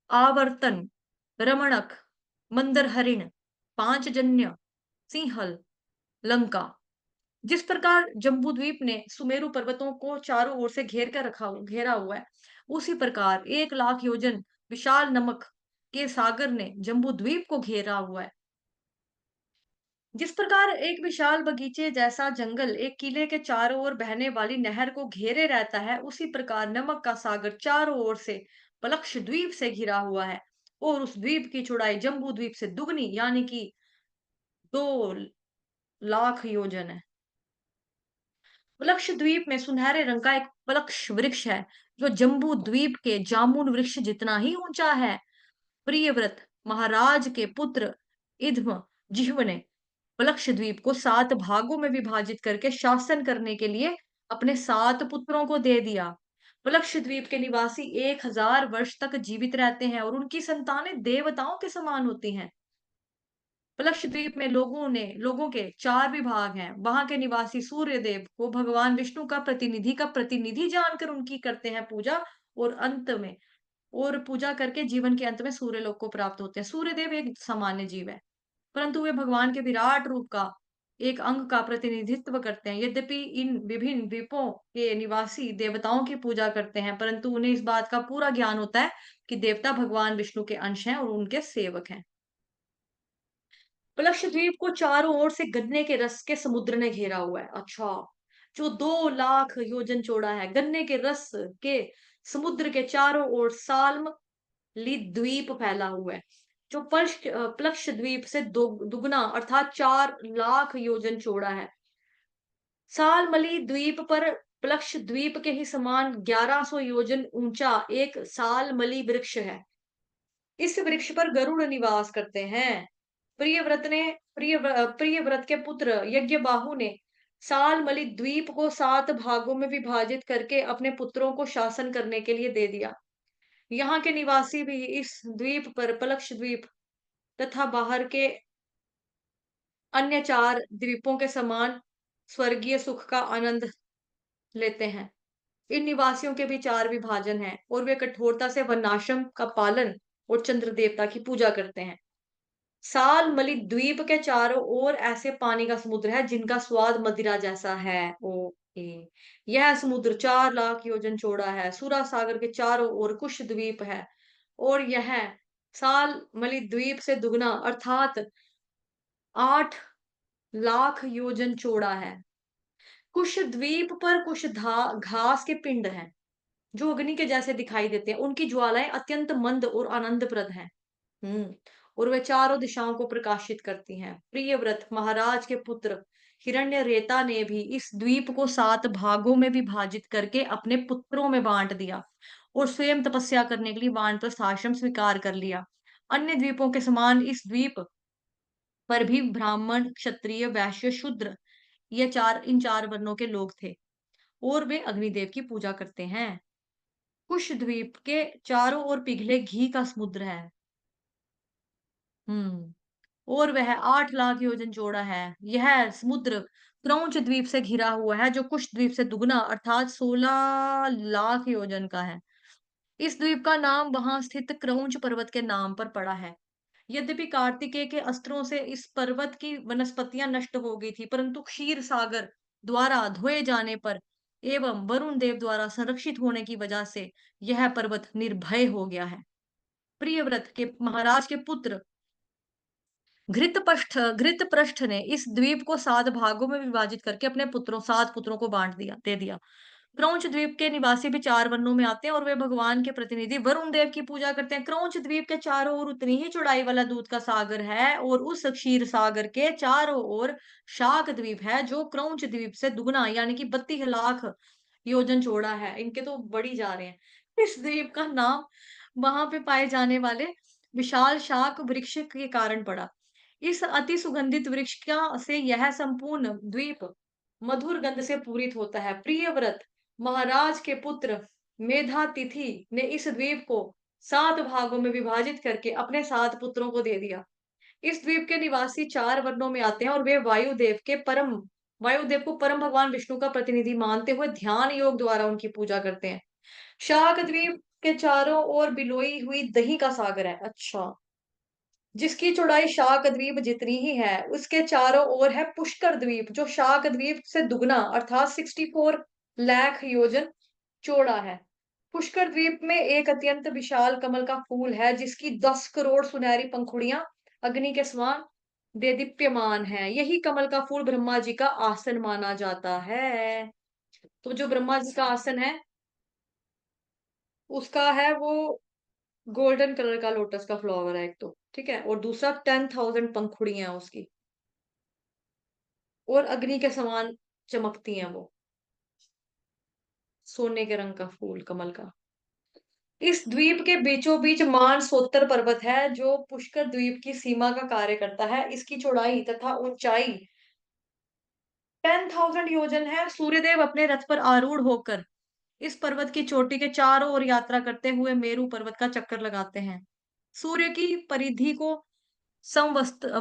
आवर्तन, रमणक, मंदरहरिण, पांचजन्य, सिंहल, लंका। जिस प्रकार जम्बूद्वीप ने सुमेरु पर्वतों को चारों ओर से घेरा हुआ है, उसी प्रकार 1 लाख योजन विशाल नमक के सागर ने जम्बूद्वीप को घेरा हुआ है। जिस प्रकार एक विशाल बगीचे जैसा जंगल एक किले के चारों ओर बहने वाली नहर को घेरे रहता है, उसी प्रकार नमक का सागर चारों ओर से पलक्ष द्वीप से घिरा हुआ है और उस द्वीप की चौड़ाई जम्बू द्वीप से दुगनी यानी कि 2 लाख योजन है। पलक्ष द्वीप में सुनहरे रंग का एक पलक्ष वृक्ष है, जो जम्बू द्वीप के जामुन वृक्ष जितना ही ऊंचा है। प्रियव्रत महाराज के पुत्र इध्म जिह्व ने पलक्ष द्वीप को 7 भागों में विभाजित करके शासन करने के लिए अपने 7 पुत्रों को दे दिया। पलक्ष द्वीप के निवासी 1000 वर्ष तक जीवित रहते हैं और उनकी संतानें देवताओं के समान होती हैं। लक्षद्वीप में लोगों के 4 विभाग हैं। वहाँ के निवासी सूर्य देव को भगवान विष्णु का प्रतिनिधि जानकर उनकी करते हैं पूजा और अंत में और पूजा करके जीवन के अंत में सूर्य लोक को प्राप्त होते हैं। सूर्य देव एक सामान्य जीव है, परंतु वे भगवान के विराट रूप का एक अंग का प्रतिनिधित्व करते हैं। यद्यपि इन विभिन्न द्वीपों के निवासी देवताओं की पूजा करते हैं, परंतु उन्हें इस बात का पूरा ज्ञान होता है कि देवता भगवान विष्णु के अंश हैं और उनके सेवक हैं। लक्षद्वीप को चारों ओर से गन्ने के रस के समुद्र ने घेरा हुआ है। अच्छा, जो 2 लाख योजन चौड़ा है। गन्ने के रस के समुद्र के चारों ओर साल्म ली द्वीप फैला हुआ है, जो प्लक्ष द्वीप से दुगना अर्थात 4 लाख योजन चौड़ा है। सालमली द्वीप पर प्लक्ष द्वीप के ही समान 1100 योजन ऊंचा एक सालमली वृक्ष है। इस वृक्ष पर गरुड़ निवास करते हैं। प्रियव्रत के पुत्र यज्ञबाहु ने सालमली द्वीप को 7 भागों में विभाजित करके अपने पुत्रों को शासन करने के लिए दे दिया। यहाँ के निवासी भी इस द्वीप पर पलक्ष द्वीप तथा बाहर के अन्य 4 द्वीपों के समान स्वर्गीय सुख का आनंद लेते हैं। इन निवासियों के भी 4 विभाजन हैं और वे कठोरता से वर्णाश्रम का पालन और चंद्र देवता की पूजा करते हैं। सालमली द्वीप के चारों ओर ऐसे पानी का समुद्र है जिनका स्वाद मदिरा जैसा है। ओके, यह समुद्र 4 लाख योजन चौड़ा है। सुरा सागर के चारों ओर कुश द्वीप है और यह सालमली द्वीप से दुगना अर्थात 8 लाख योजन चौड़ा है। कुश द्वीप पर कुछ घास के पिंड हैं, जो अग्नि के जैसे दिखाई देते हैं। उनकी ज्वालाएं अत्यंत मंद और आनंदप्रद हैं। और वे चारों दिशाओं को प्रकाशित करती हैं। प्रियव्रत महाराज के पुत्र हिरण्यरेता ने भी इस द्वीप को 7 भागों में विभाजित करके अपने पुत्रों में बांट दिया और स्वयं तपस्या करने के लिए वानप्रस्थ आश्रम स्वीकार कर लिया। अन्य द्वीपों के समान इस द्वीप पर भी ब्राह्मण, क्षत्रिय, वैश्य, शूद्र ये इन 4 वर्णों के लोग थे और वे अग्निदेव की पूजा करते हैं। कुश द्वीप के चारों ओर पिघले घी का समुद्र है। हुँ। और वह 8 लाख योजन चौड़ा है। यह समुद्र क्रौंच द्वीप से घिरा हुआ है, जो कुश द्वीप से दुगना अर्थात 16 लाख योजन का है। इस द्वीप का नाम वहां स्थित क्रौंच पर्वत के नाम पर पड़ा है। यद्यपि कार्तिकेय के अस्त्रों से इस पर्वत की वनस्पतियां नष्ट हो गई थी, परंतु क्षीर सागर द्वारा धोए जाने पर एवं वरुण देव द्वारा संरक्षित होने की वजह से यह पर्वत निर्भय हो गया है। प्रियव्रत के महाराज के पुत्र घृतपृष्ठ ने इस द्वीप को 7 भागों में विभाजित करके अपने 7 पुत्रों को दे दिया। क्रौंच द्वीप के निवासी भी 4 वर्णों में आते हैं और वे भगवान के प्रतिनिधि वरुण देव की पूजा करते हैं। क्रौंच द्वीप के चारों ओर उतनी ही चौड़ाई वाला दूध का सागर है और उस क्षीर सागर के चारों ओर शाक द्वीप है, जो क्रौंच द्वीप से दुगना यानी कि 32 लाख योजन चौड़ा है। इनके तो बढ़ी जा रहे हैं। इस द्वीप का नाम वहां पे पाए जाने वाले विशाल शाक वृक्ष के कारण पड़ा। इस अति सुगंधित वृक्ष का से यह संपूर्ण द्वीप मधुर गंध से पूरित होता है। प्रियव्रत महाराज के पुत्र मेधातिथि ने इस द्वीप को 7 भागों में विभाजित करके अपने 7 पुत्रों को दे दिया। इस द्वीप के निवासी 4 वर्णों में आते हैं और वे वायुदेव को परम भगवान विष्णु का प्रतिनिधि मानते हुए ध्यान योग द्वारा उनकी पूजा करते हैं। शाक द्वीप के चारों ओर बिलोई हुई दही का सागर है। अच्छा, जिसकी चौड़ाई शाक द्वीप जितनी ही है, उसके चारों ओर है पुष्कर द्वीप, जो शाक द्वीप से दुगना अर्थात 64 लाख योजन चौड़ा है। पुष्कर द्वीप में एक अत्यंत विशाल कमल का फूल है, जिसकी 10 करोड़ सुनहरी पंखुड़ियां अग्नि के समान देदीप्यमान है। यही कमल का फूल ब्रह्मा जी का आसन माना जाता है। तो जो ब्रह्मा जी का आसन है, उसका है वो गोल्डन कलर का लोटस का फ्लावर है एक तो, ठीक है? और दूसरा 10,000 पंखुड़ियां हैं उसकी और अग्नि के समान चमकती हैं वो, सोने के रंग का फूल कमल का। इस द्वीप के बीचों बीच मानसोत्तर पर्वत है, जो पुष्कर द्वीप की सीमा का कार्य करता है। इसकी चौड़ाई तथा ऊंचाई 10,000 योजन है। सूर्यदेव अपने रथ पर आरूढ़ होकर इस पर्वत की चोटी के चारों ओर यात्रा करते हुए मेरू पर्वत का चक्कर लगाते हैं। सूर्य की परिधि को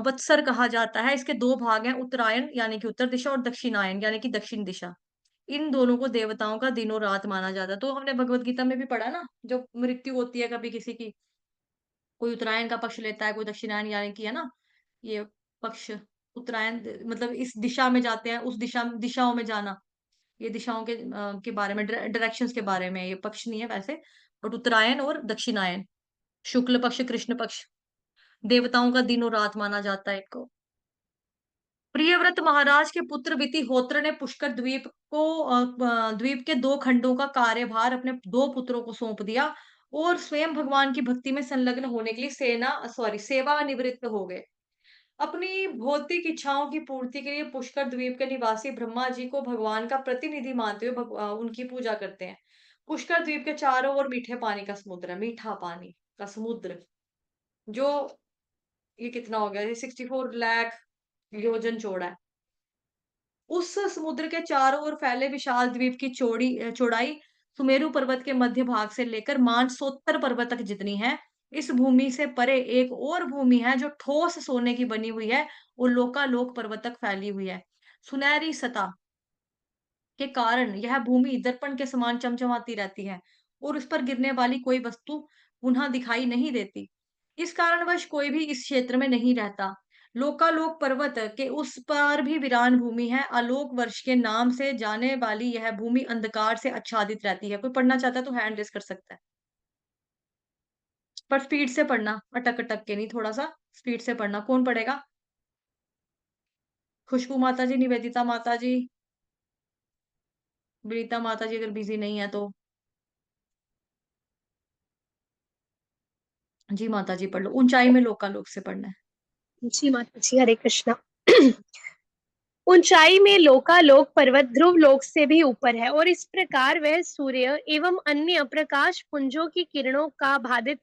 वत्सर कहा जाता है। इसके 2 भाग हैं, उत्तरायण यानी कि उत्तर दिशा और दक्षिणायन यानी कि दक्षिण दिशा। इन दोनों को देवताओं का दिनों रात माना जाता है। तो हमने भगवत गीता में भी पढ़ा ना, जब मृत्यु होती है कभी किसी की, कोई उत्तरायण का पक्ष लेता है, कोई दक्षिणायन यानी कि है ना, ये पक्ष उत्तरायण मतलब इस दिशा में जाते हैं, उस दिशाओं में जाना। ये दिशाओं के बारे में डायरेक्शंस के बारे में ये पक्ष नहीं है वैसे, बट उत्तरायण और दक्षिणायन, शुक्ल पक्ष, कृष्ण पक्ष, देवताओं का दिनों रात माना जाता है इनको। प्रियव्रत महाराज के पुत्र वितिहोत्र ने पुष्कर द्वीप के 2 खंडों का कार्यभार अपने 2 पुत्रों को सौंप दिया और स्वयं भगवान की भक्ति में संलग्न होने के लिए सेवानिवृत्त हो गए। अपनी भौतिक इच्छाओं की पूर्ति के लिए पुष्कर द्वीप के निवासी ब्रह्मा जी को भगवान का प्रतिनिधि मानते हुए उनकी पूजा करते हैं। पुष्कर द्वीप के चारों ओर मीठे पानी का समुद्र है, मीठा पानी का समुद्र, जो ये कितना हो गया, ये 64 लाख योजन चौड़ा है। उस समुद्र के चारों ओर फैले विशाल द्वीप की चौड़ाई सुमेरु पर्वत के मध्य भाग से लेकर मानसोत्तर पर्वत तक जितनी है। इस भूमि से परे एक और भूमि है, जो ठोस सोने की बनी हुई है और लोकालोक पर्वत तक फैली हुई है। सुनहरी सतह के कारण यह भूमि दर्पण के समान चमचमाती रहती है और उस पर गिरने वाली कोई वस्तु पुनः दिखाई नहीं देती। इस कारणवश कोई भी इस क्षेत्र में नहीं रहता। लोकालोक पर्वत के उस पार भी वीरान भूमि है। आलोक वर्ष के नाम से जाने वाली यह भूमि अंधकार से आच्छादित रहती है। कोई पढ़ना चाहता है तो हैंड रेस कर सकता है, पर स्पीड से पढ़ना, अटक अटक के नहीं, थोड़ा सा स्पीड से पढ़ना। कौन पढ़ेगा? खुशबू माता जी, निवेदिता माता जी, विनीता माता जी, अगर बिजी नहीं है तो। जी माता जी पढ़ लो, ऊंचाई में लोकालोक से पढ़ना है। जी माता जी, हरे कृष्णा। ऊंचाई में लोकालोक पर्वत ध्रुव लोक से भी ऊपर है और इस प्रकार वह सूर्य एवं अन्य प्रकाश पुंजों की किरणों का बाधित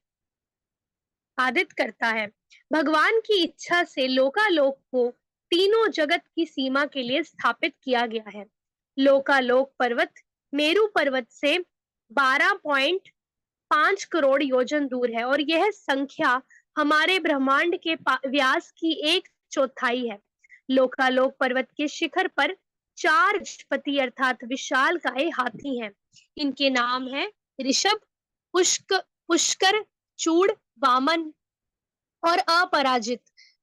करता है। भगवान की इच्छा से लोकालोक को तीनों जगत की सीमा के लिए स्थापित किया गया है। लोकालोक पर्वत मेरू पर्वत से 12.5 करोड़ योजन दूर है और यह संख्या हमारे ब्रह्मांड के व्यास की 1/4 है। लोकालोक पर्वत के शिखर पर 4 गजपति अर्थात विशालकाय हाथी हैं। इनके नाम है ऋषभ, पुष्कर, चूड़, वामन और अपराजित।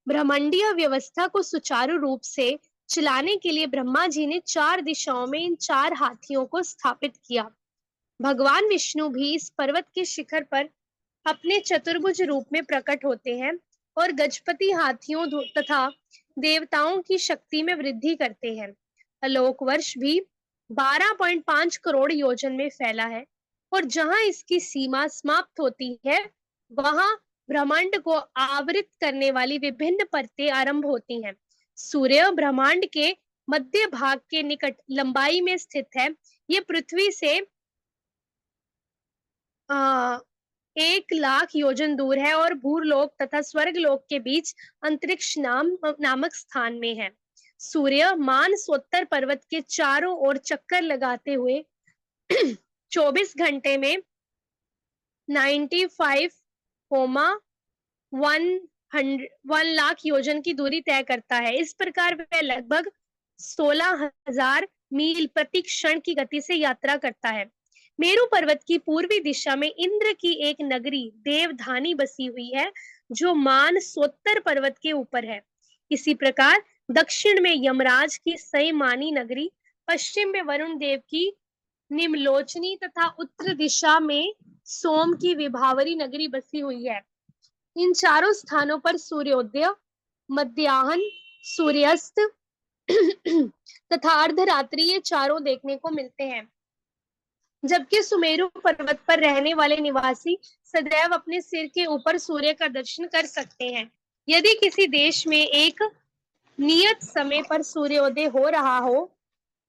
ब्रह्मांडीय व्यवस्था को सुचारू रूप से चलाने के लिए ब्रह्मा जी ने 4 दिशाओं में इन 4 हाथियों को स्थापित किया। भगवान विष्णु भी इस पर्वत के शिखर पर अपने चतुर्भुज रूप में प्रकट होते हैं और गजपति हाथियों तथा देवताओं की शक्ति में वृद्धि करते हैं। आलोक वर्ष भी 12.5 करोड़ योजन में फैला है और जहां इसकी सीमा समाप्त होती है वहां ब्रह्मांड को आवृत करने वाली विभिन्न परतें आरंभ होती हैं। सूर्य ब्रह्मांड के मध्य भाग के निकट लंबाई में स्थित है। ये पृथ्वी से 1 लाख योजन दूर है और भूलोक तथा स्वर्गलोक के बीच अंतरिक्ष नामक स्थान में है। सूर्य मानसोत्तर पर्वत के चारों ओर चक्कर लगाते हुए 24 घंटे में 95.1 लाख योजन की दूरी तय करता है। इस प्रकार वह लगभग 16,000 मील प्रति क्षण की गति से यात्रा करता है। मेरू पर्वत की पूर्वी दिशा में इंद्र की एक नगरी देवधानी बसी हुई है जो मानसोत्तर पर्वत के ऊपर है। इसी प्रकार दक्षिण में यमराज की सैमानी नगरी, पश्चिम में वरुण देव की निम्नलोचनी तथा उत्तर दिशा में सोम की विभावरी नगरी बसी हुई है। इन चारों स्थानों पर सूर्योदय, मध्याह्न, सूर्यास्त तथा अर्धरात्रि ये चारों देखने को मिलते हैं। जबकि सुमेरु पर्वत पर रहने वाले निवासी सदैव अपने सिर के ऊपर सूर्य का दर्शन कर सकते हैं। यदि किसी देश में एक नियत समय पर सूर्योदय हो रहा हो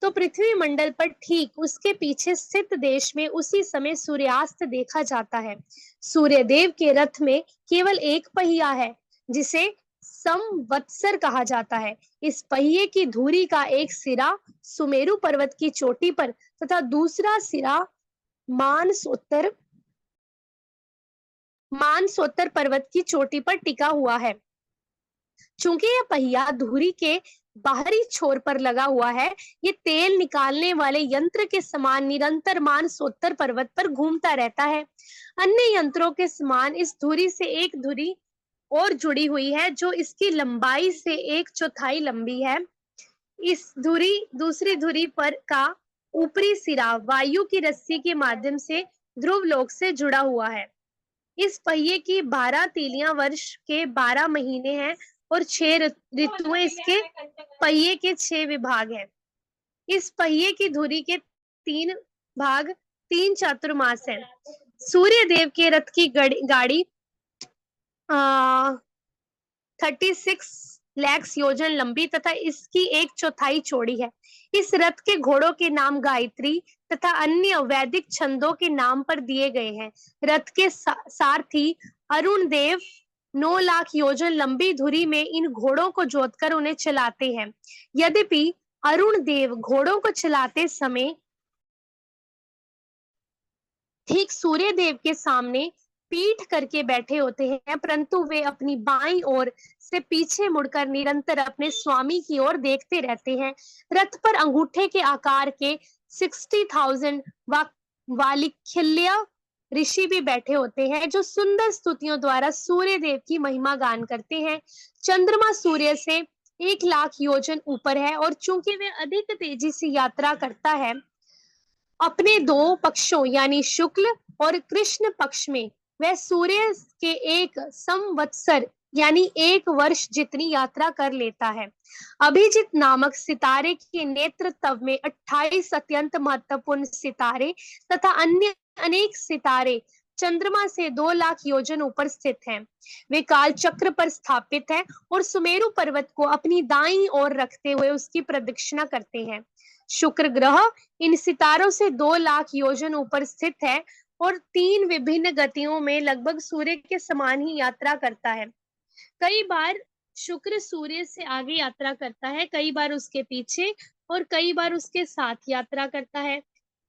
तो पृथ्वी मंडल पर ठीक उसके पीछे स्थित देश में उसी समय सूर्यास्त देखा जाता है। सूर्य देव के रथ में केवल एक पहिया है जिसे संवत्सर कहा जाता है। इस पहिए की धुरी का एक सिरा सुमेरु पर्वत की चोटी पर तथा दूसरा सिरा मानसोत्तर पर्वत की चोटी पर टिका हुआ है। चूंकि यह पहिया धुरी के बाहरी छोर पर लगा हुआ है, ये तेल निकालने वाले यंत्र के समान निरंतर मानसोत्तर पर्वत पर घूमता रहता है। अन्य यंत्रों के समान इस धुरी से एक धुरी और जुड़ी हुई है जो इसकी लंबाई से 1/4 लंबी है। इस दूसरी धुरी पर का ऊपरी सिरा वायु की रस्सी के माध्यम से ध्रुव लोक से जुड़ा हुआ है। इस पहिए की 12 तीलियां वर्ष के 12 महीने हैं और 6 ऋतुएं इसके पहिए के 6 विभाग हैं। इस पहिए की धुरी के 3 भाग 3 चातुर्मास हैं। सूर्य देव के रथ की गाड़ी 36 लाख योजन लंबी तथा इसकी 1/4 चौड़ी है। इस रथ के घोड़ों के नाम गायत्री तथा अन्य वैदिक छंदों के नाम पर दिए गए हैं। रथ के सारथी अरुण देव 9 लाख योजन लंबी धुरी में इन घोड़ों को जोतकर उन्हें चलाते हैं। यद्यपि अरुण देव घोड़ों को चलाते समय ठीक सूर्य देव के सामने पीठ करके बैठे होते हैं, परंतु वे अपनी बाईं ओर से पीछे मुड़कर निरंतर अपने स्वामी की ओर देखते रहते हैं। रथ पर अंगूठे के आकार के 60,000 वालिखिल्य ऋषि भी बैठे होते हैं जो सुंदर स्तुतियों द्वारा सूर्य देव की महिमा गान करते हैं। चंद्रमा सूर्य से 1 लाख योजन ऊपर है और चूंकि वे अधिक तेजी से यात्रा करता है, अपने 2 पक्षों यानी शुक्ल और कृष्ण पक्ष में वह सूर्य के 1 संवत्सर यानी 1 वर्ष जितनी यात्रा कर लेता है। अभिजीत नामक सितारे के नेतृत्व में 28 अत्यंत महत्वपूर्ण सितारे तथा अन्य अनेक सितारे चंद्रमा से 2 लाख योजन ऊपर स्थित हैं। वे काल चक्र पर स्थापित है और सुमेरु पर्वत को अपनी दाईं ओर रखते हुए उसकी प्रदक्षिणा करते हैं। शुक्र ग्रह इन सितारों से 2 लाख योजन ऊपर स्थित है और 3 विभिन्न गतियों में लगभग सूर्य के समान ही यात्रा करता है। कई बार शुक्र सूर्य से आगे यात्रा करता है, कई बार उसके पीछे और कई बार उसके साथ यात्रा करता है।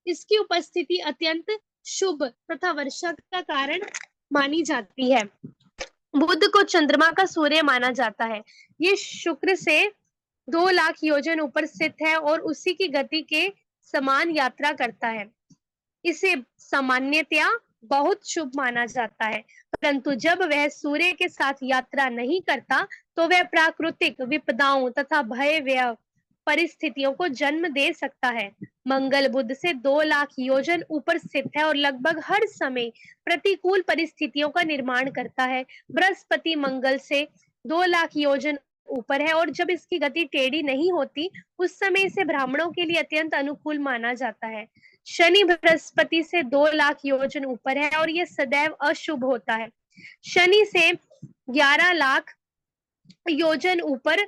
इसकी उपस्थिति अत्यंत शुभ तथा वर्षा का कारण मानी जाती है। बुध को चंद्रमा का सूर्य माना जाता है। ये शुक्र से 2 लाख योजन ऊपर स्थित है और उसी की गति के समान यात्रा करता है। इसे सामान्यतया बहुत शुभ माना जाता है, परंतु जब वह सूर्य के साथ यात्रा नहीं करता तो वह प्राकृतिक विपदाओं तथा भयावह परिस्थितियों को जन्म दे सकता है। मंगल बुध से 2 लाख योजन ऊपर स्थित है और लगभग हर समय प्रतिकूल परिस्थितियों का निर्माण करता है। बृहस्पति मंगल से 2 लाख योजन ऊपर है और जब इसकी गति टेढ़ी नहीं होती उस समय इसे ब्राह्मणों के लिए अत्यंत अनुकूल माना जाता है। शनि बृहस्पति से 2 लाख योजन ऊपर है और यह सदैव अशुभ होता है। शनि से 11 लाख योजन ऊपर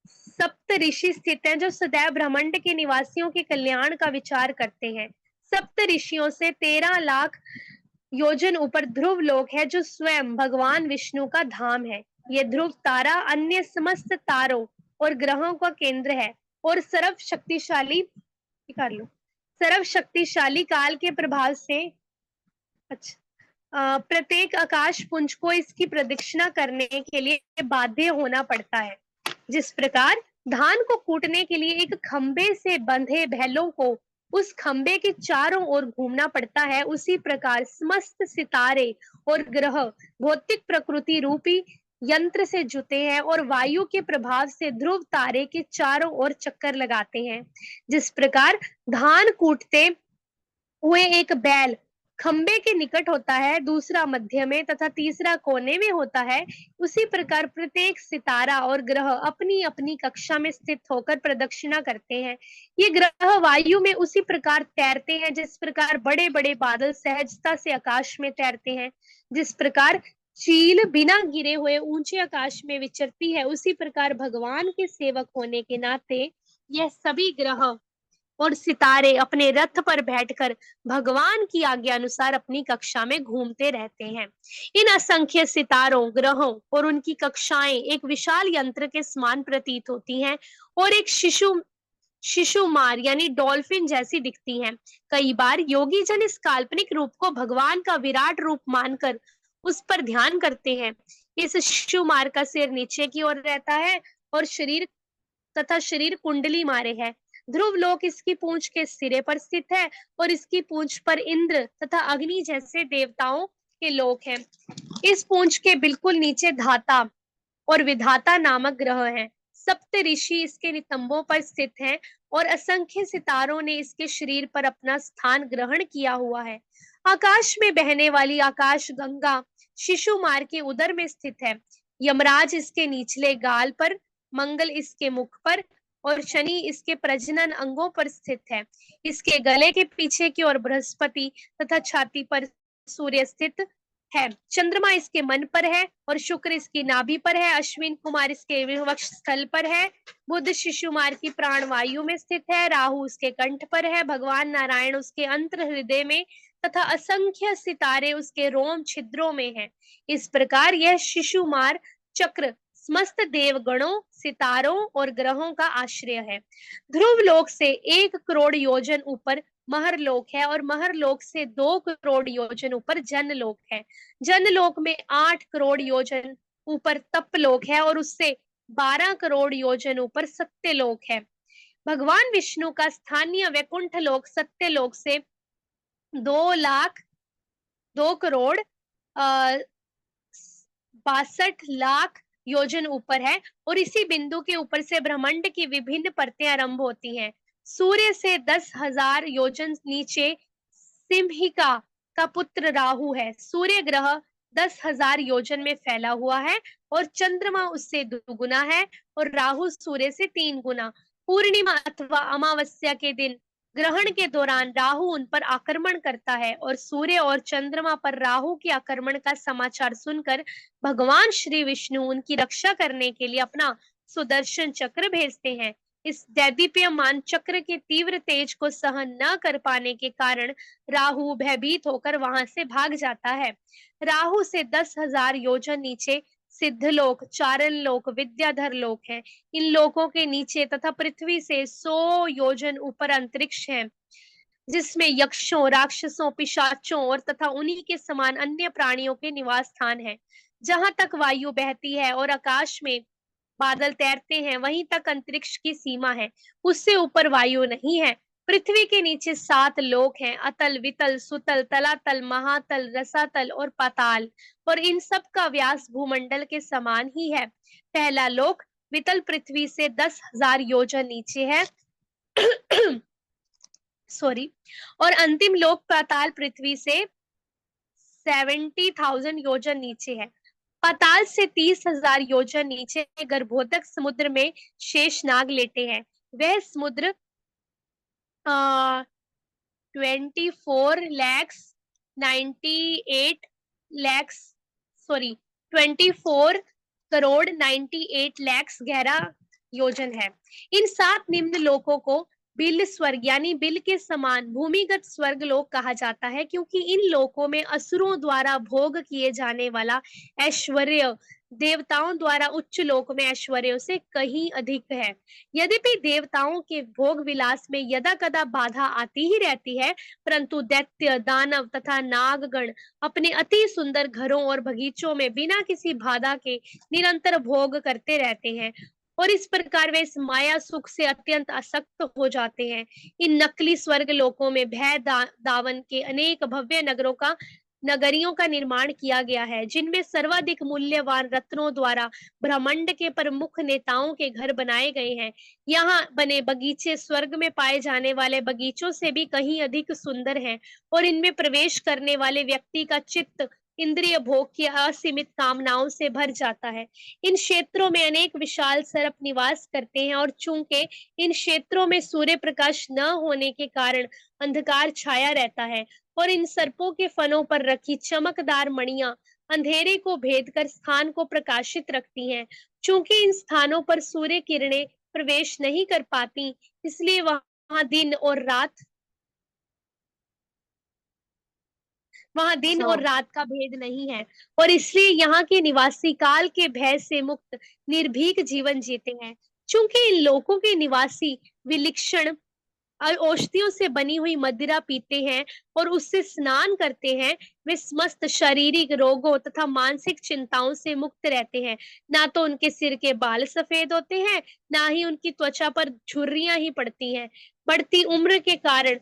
सप्त ऋषि स्थित हैं जो सदैव ब्रह्मांड के निवासियों के कल्याण का विचार करते हैं। सप्त ऋषियों से 13 लाख योजन ऊपर ध्रुव लोक है जो स्वयं भगवान विष्णु का धाम है। यह ध्रुव तारा अन्य समस्त तारों और ग्रहों का केंद्र है और सर्वशक्तिशाली काल के प्रभाव से प्रत्येक आकाश पुंज को इसकी प्रदक्षिणा करने के लिए बाध्य होना पड़ता है। जिस प्रकार धान को कूटने के लिए एक खंबे से बंधे बैलों को उस खंबे के चारों ओर घूमना पड़ता है, उसी प्रकार समस्त सितारे और ग्रह भौतिक प्रकृति रूपी यंत्र से जुते हैं और वायु के प्रभाव से ध्रुव तारे के चारों ओर चक्कर लगाते हैं। जिस प्रकार धान कूटते हुए एक बैल खंबे के निकट होता है, दूसरा मध्य में तथा तीसरा कोने में होता है, उसी प्रकार प्रत्येक सितारा और ग्रह अपनी अपनी कक्षा में स्थित होकर प्रदक्षिणा करते हैं। ये ग्रह वायु में उसी प्रकार तैरते हैं जिस प्रकार बड़े बड़े बादल सहजता से आकाश में तैरते हैं। जिस प्रकार चील बिना गिरे हुए ऊंचे आकाश में विचरती है, उसी प्रकार भगवान के सेवक होने के नाते यह सभी ग्रह और सितारे अपने रथ पर बैठकर भगवान की आज्ञा अनुसार अपनी कक्षा में घूमते रहते हैं। इन असंख्य सितारों, ग्रहों और उनकी कक्षाएं एक विशाल यंत्र के समान प्रतीत होती हैं और एक शिशुमार यानी डॉल्फिन जैसी दिखती हैं। कई बार योगी जन इस काल्पनिक रूप को भगवान का विराट रूप मानकर उस पर ध्यान करते हैं। इस शिशुमार का सिर नीचे की ओर रहता है और शरीर कुंडली मारे है। ध्रुव लोक इसकी पूंछ के सिरे पर स्थित है और इसकी पूंछ पर इंद्र तथा अग्नि जैसे देवताओं के लोक हैं। इस पूंछ के बिल्कुल नीचे धाता और विधाता नामक ग्रह हैं। सप्त ऋषि इसके नितंबों पर स्थित हैं और असंख्य सितारों ने इसके शरीर पर अपना स्थान ग्रहण किया हुआ है। आकाश में बहने वाली आकाश गंगा शिशुमार के उदर में स्थित है। यमराज इसके निचले गाल पर, मंगल इसके मुख पर और शनि इसके प्रजनन अंगों पर स्थित है। इसके गले के पीछे की ओर बृहस्पति तथा छाती पर सूर्य स्थित है। चंद्रमा इसके मन पर है और शुक्र इसकी नाभि पर है। अश्विन कुमार इसके वक्ष स्थल पर है। बुध शिशुमार की प्राण वायु में स्थित है। राहु उसके कंठ पर है। भगवान नारायण उसके अंतर हृदय में तथा असंख्य सितारे उसके रोम छिद्रों में हैं। इस प्रकार यह शिशुमार चक्र समस्त देवगणों, सितारों और ग्रहों का आश्रय है। ध्रुव लोक से 1 करोड़ योजन ऊपर महरलोक है और महरलोक से 2 करोड़ योजन ऊपर जनलोक है। जनलोक में 8 करोड़ योजन ऊपर तपलोक है और उससे 12 करोड़ योजन ऊपर सत्यलोक है। भगवान विष्णु का स्थानीय वैकुंठ लोक सत्यलोक से 2 करोड़ 62 लाख योजन ऊपर है और इसी बिंदु के ऊपर से ब्रह्मांड की विभिन्न परतें आरंभ होती हैं। सूर्य से 10,000 योजन नीचे सिंहिका का पुत्र राहु है। सूर्य ग्रह 10,000 योजन में फैला हुआ है और चंद्रमा उससे 2 गुना है और राहु सूर्य से 3 गुना। पूर्णिमा अथवा अमावस्या के दिन ग्रहण के दौरान राहु उन पर आक्रमण करता है और सूर्य और चंद्रमा पर राहु के आक्रमण का समाचार सुनकर भगवान श्री विष्णु उनकी रक्षा करने के लिए अपना सुदर्शन चक्र भेजते हैं। इस दैदीप्यमान चक्र के तीव्र तेज को सहन न कर पाने के कारण राहु भयभीत होकर वहां से भाग जाता है। राहु से 10,000 योजन नीचे सिद्धलोक, चारण लोक, विद्याधर लोक है। इन लोकों के नीचे तथा पृथ्वी से 100 योजन ऊपर अंतरिक्ष है, जिसमें यक्षों, राक्षसों, पिशाचों और तथा उन्हीं के समान अन्य प्राणियों के निवास स्थान है। जहां तक वायु बहती है और आकाश में बादल तैरते हैं, वहीं तक अंतरिक्ष की सीमा है। उससे ऊपर वायु नहीं है। पृथ्वी के नीचे 7 लोक हैं: अतल, वितल, सुतल, तलातल, महातल, रसातल और पाताल। और इन सब का व्यास भूमंडल के समान ही है। पहला लोक वितल पृथ्वी से 10,000 योजन नीचे है। सॉरी। और अंतिम लोक पाताल पृथ्वी से 70,000 योजन नीचे है। पाताल से 30,000 योजन नीचे गर्भोदक समुद्र में शेषनाग लेटे हैं। वह समुद्र 24 सॉरी 24 करोड़ 98 लाख गहरा योजन है। इन 7 निम्न लोकों को बिल स्वर्ग यानी बिल के समान भूमिगत स्वर्ग लोक कहा जाता है, क्योंकि इन लोकों में असुरों द्वारा भोग किए जाने वाला ऐश्वर्य देवताओं द्वारा उच्च लोक में ऐश्वर्य से कहीं अधिक है। यद्यपि देवताओं के भोग विलास में यदा कदा बाधा आती ही रहती है, परंतु दैत्य, दानव तथा नागगण अपने अति सुंदर घरों और बगीचों में बिना किसी बाधा के निरंतर भोग करते रहते हैं और इस प्रकार वे इस माया सुख से अत्यंत आसक्त हो जाते हैं। इन नकली स्वर्ग लोकों में भय दावन के अनेक भव्य नगरियों का निर्माण किया गया है, जिनमें सर्वाधिक मूल्यवान रत्नों द्वारा ब्रह्मांड के प्रमुख नेताओं के घर बनाए गए हैं। यहाँ बने बगीचे स्वर्ग में पाए जाने वाले बगीचों से भी कहीं अधिक सुंदर हैं और इनमें प्रवेश करने वाले व्यक्ति का चित्त इंद्रिय भोग की असीमित कामनाओं से भर जाता है। इन क्षेत्रों में अनेक विशाल सर्प निवास करते हैं और चूंकि इन क्षेत्रों में सूर्य प्रकाश न होने के कारण अंधकार छाया रहता है और इन सर्पों के फनों पर रखी चमकदार मणियां अंधेरे को भेद कर स्थान को प्रकाशित रखती हैं। चूंकि इन स्थानों पर सूर्य किरणें प्रवेश नहीं कर पाती, इसलिए वहां दिन अच्छा। और रात का भेद नहीं है और इसलिए यहाँ के निवासी काल के भय से मुक्त निर्भीक जीवन जीते हैं। चूंकि इन लोकों के निवासी विलक्षण औषधियों से बनी हुई मदिरा पीते हैं और उससे स्नान करते हैं, वे समस्त शारीरिक रोगों तथा मानसिक चिंताओं से मुक्त रहते हैं। ना तो उनके सिर के बाल सफेद होते हैं, ना ही उनकी त्वचा पर झुर्रियां ही पड़ती हैं। बढ़ती उम्र के कारण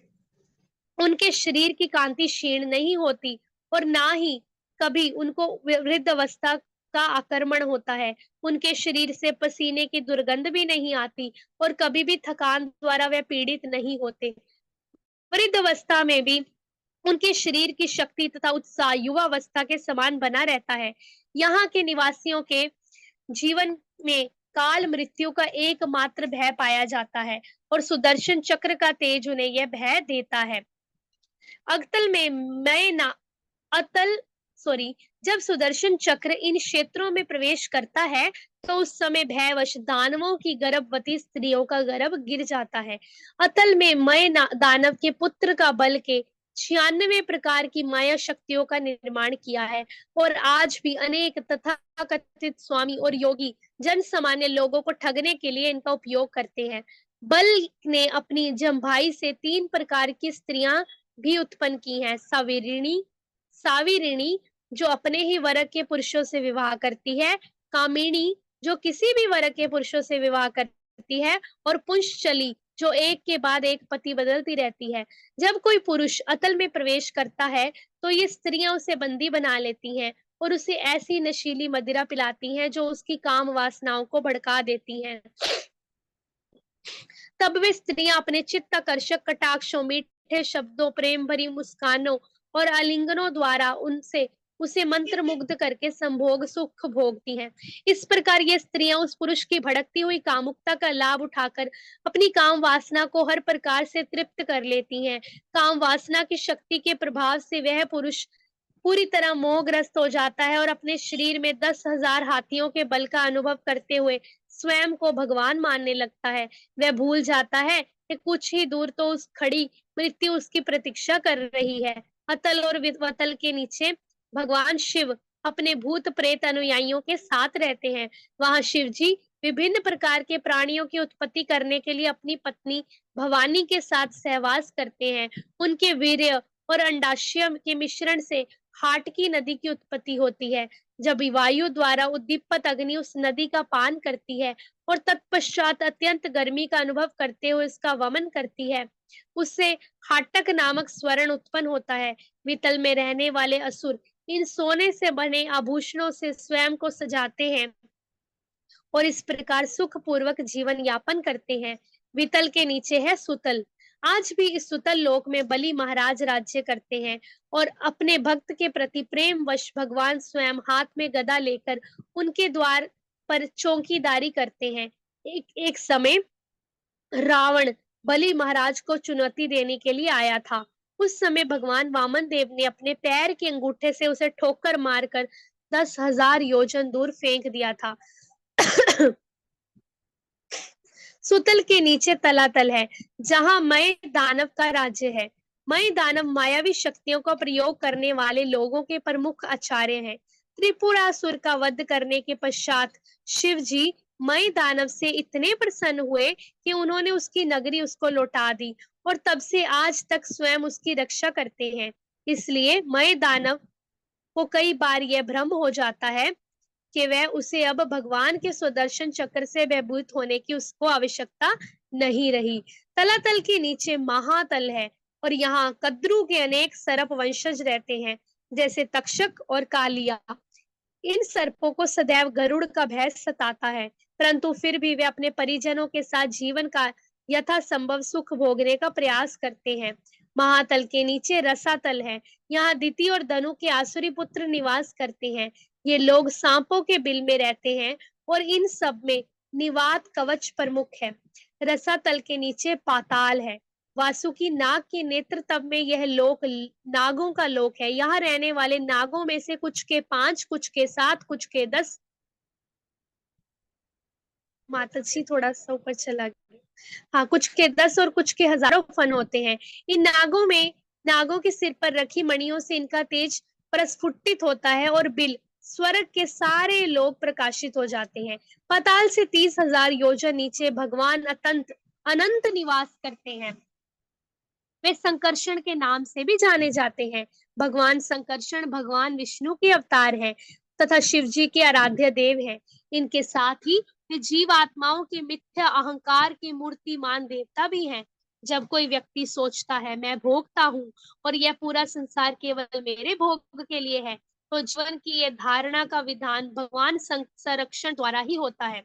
उनके शरीर की कांति क्षीण नहीं होती और ना ही कभी उनको वृद्ध अवस्था का आक्रमण होता है। उनके शरीर से पसीने की दुर्गंध भी नहीं आती और कभी भी थकान द्वारा वे पीड़ित नहीं होते। वृद्ध अवस्था में भी उनके शरीर की शक्ति तथा उत्साह युवा अवस्था के समान बना रहता है। यहाँ के निवासियों के जीवन में काल मृत्यु का एकमात्र भय पाया जाता है और सुदर्शन चक्र का तेज उन्हें यह भय देता है। अतल में मैं ना अतल सॉरी जब सुदर्शन चक्र इन क्षेत्रों में प्रवेश करता है, तो उस समय भयवश दानवों की गर्भवती स्त्रियों का गर्भ गिर जाता है। अतल में दानव के पुत्र का बल के 96 प्रकार की माया शक्तियों का निर्माण किया है और आज भी अनेक तथाकथित स्वामी और योगी जन सामान्य लोगों को ठगने के लिए इनका उपयोग करते हैं। बल ने अपनी जम्भाई से 3 प्रकार की स्त्रियां भी उत्पन्न की हैं: साविरिणी जो अपने ही वर्ग के पुरुषों से विवाह करती है, कामिनी जो किसी भी वर्ग के पुरुषों से विवाह करती है और पुंशचली जो एक के बाद एक पति बदलती रहती है। जब कोई पुरुष अतल में प्रवेश करता है, तो ये स्त्रियां उसे बंदी बना लेती हैं और उसे ऐसी नशीली मदिरा पिलाती हैं जो उसकी काम वासनाओं को भड़का देती हैं। तब वे स्त्रियां अपने चित्ताकर्षक कटाक्षों, मीठे शब्दों, प्रेम भरी मुस्कानों और आलिंगनों द्वारा उनसे उसे मंत्र मुग्ध करके संभोग सुख भोगती हैं। इस प्रकार ये स्त्रियां उस पुरुष की भड़कती हुई कामुकता का लाभ उठाकर अपनी काम वासना को हर प्रकार से तृप्त कर लेती हैं। काम वासना की शक्ति के प्रभाव से वह पुरुष पूरी तरह मोहग्रस्त हो जाता है और अपने शरीर में 10,000 हाथियों के बल का अनुभव करते हुए स्वयं को भगवान मानने लगता है। वह भूल जाता है कि कुछ ही दूर तो उस खड़ी मृत्यु उसकी प्रतीक्षा कर रही है। अतल और वितल के नीचे भगवान शिव अपने भूत प्रेत अनुयायियों के साथ रहते हैं। वहां शिव जी विभिन्न प्रकार के प्राणियों की उत्पत्ति करने के लिए अपनी पत्नी भवानी के साथ सहवास करते हैं। उनके वीर्य और अंडाशय के मिश्रण से हाटकी नदी की उत्पत्ति होती है। जब वायु द्वारा उद्दीपित अग्नि उस नदी का पान करती है और तत्पश्चात अत्यंत गर्मी का अनुभव करते हुए इसका वमन करती है, उससे हाटक नामक स्वर्ण उत्पन्न होता है। वितल में रहने वाले असुर इन सोने से बने आभूषणों से स्वयं को सजाते हैं और इस प्रकार सुख पूर्वक जीवन यापन करते हैं। वितल के नीचे है सुतल। आज भी इस सुतल लोक में बलि महाराज राज्य करते हैं और अपने भक्त के प्रति प्रेम वश भगवान स्वयं हाथ में गदा लेकर उनके द्वार पर चौकीदारी करते हैं। एक समय रावण बलि महाराज को चुनौती देने के लिए आया था। उस समय भगवान वामन देव ने अपने पैर के अंगूठे से उसे ठोकर मारकर 10,000 योजन दूर फेंक दिया था। सुतल के नीचे तलातल है, जहां मय दानव का राज्य है। मय दानव मायावी शक्तियों का प्रयोग करने वाले लोगों के प्रमुख आचार्य हैं। त्रिपुरासुर का वध करने के पश्चात शिव जी मय दानव से इतने प्रसन्न हुए कि उन्होंने उसकी नगरी उसको लौटा दी और तब से आज तक स्वयं उसकी रक्षा करते हैं। इसलिए मय दानव को कई बार यह भ्रम हो जाता है कि वह उसे अब भगवान के सुदर्शन चक्र से भयभीत होने की उसको आवश्यकता नहीं रही। तलातल के नीचे महातल है और यहाँ कद्रू के अनेक सर्प वंशज रहते हैं, जैसे तक्षक और कालिया। इन सर्पों को सदैव गरुड़ का भय सताता है, परंतु फिर भी वे अपने परिजनों के साथ जीवन का यथासंभव सुख भोगने का प्रयास करते हैं। महातल के नीचे रसातल है। यहाँ दिति और धनु के आसुरी पुत्र निवास करते हैं। ये लोग सांपों के बिल में रहते हैं और इन सब में निवात कवच प्रमुख है। रसातल के नीचे पाताल है। वासुकी नाग के नेत्र तब में यह लोक नागों का लोक है। यहाँ रहने वाले नागों में से कुछ के 5, कुछ के 7, कुछ के 10। माता जी थोड़ा सा ऊपर चला गया। हाँ, कुछ के 10 और कुछ के हजारों फन होते हैं। इन नागों के सिर पर रखी मणियों से इनका तेज प्रस्फुटित होता है और बिल स्वर्ग के सारे लोग प्रकाशित हो जाते हैं। पाताल से 30,000 योजन नीचे भगवान अनंत निवास करते हैं। वे संकर्षण के नाम से भी जाने जाते हैं। भगवान संकर्षण भगवान विष्णु के अवतार हैं तथा शिव जी के आराध्य देव हैं। इनके साथ ही वे जीव आत्माओं के मिथ्या अहंकार के मूर्तिमान देवता भी हैं। जब कोई व्यक्ति सोचता है मैं भोगता हूँ और यह पूरा संसार केवल मेरे भोग के लिए है, तो जीवन की यह धारणा का विधान भगवान संरक्षण द्वारा ही होता है।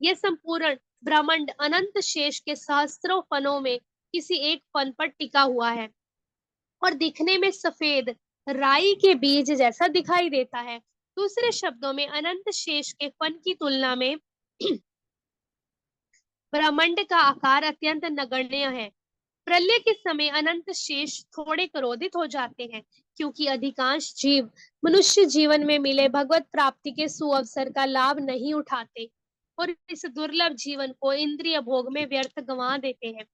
यह संपूर्ण ब्रह्मांड अनंत शेष के सहस्त्रों फनों में किसी एक फन पर टिका हुआ है और दिखने में सफेद राई के बीज जैसा दिखाई देता है। दूसरे शब्दों में अनंत शेष के फन की तुलना में ब्रह्मांड का आकार अत्यंत नगण्य है। प्रलय के समय अनंत शेष थोड़े क्रोधित हो जाते हैं, क्योंकि अधिकांश जीव मनुष्य जीवन में मिले भगवत प्राप्ति के सुअवसर का लाभ नहीं उठाते और इस दुर्लभ जीवन को इंद्रिय भोग में व्यर्थ गंवा देते हैं।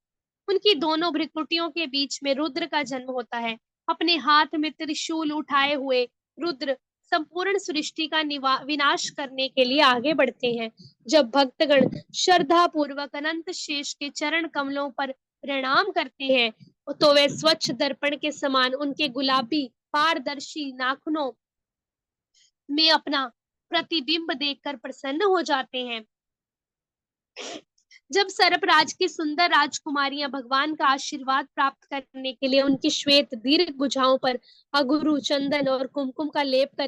उनकी दोनों भ्रुकुटियों के बीच में रुद्र का जन्म होता है। अपने हाथ में त्रिशूल उठाए हुए रुद्र संपूर्ण सृष्टि का विनाश करने के लिए आगे बढ़ते हैं। जब भक्तगण श्रद्धा पूर्वक अनंत शेष के चरण कमलों पर प्रणाम करते हैं, तो वे स्वच्छ दर्पण के समान उनके गुलाबी पारदर्शी नाखूनों में अपना प्रतिबिंब देखकर प्रसन्न हो जाते हैं। जब सर्पराज की सुंदर राजकुमारियां भगवान का आशीर्वाद प्राप्त करने के लिए उनकी श्वेत दीर्घ भुजाओं पर अगुरु चंदन और कुमकुम का लेप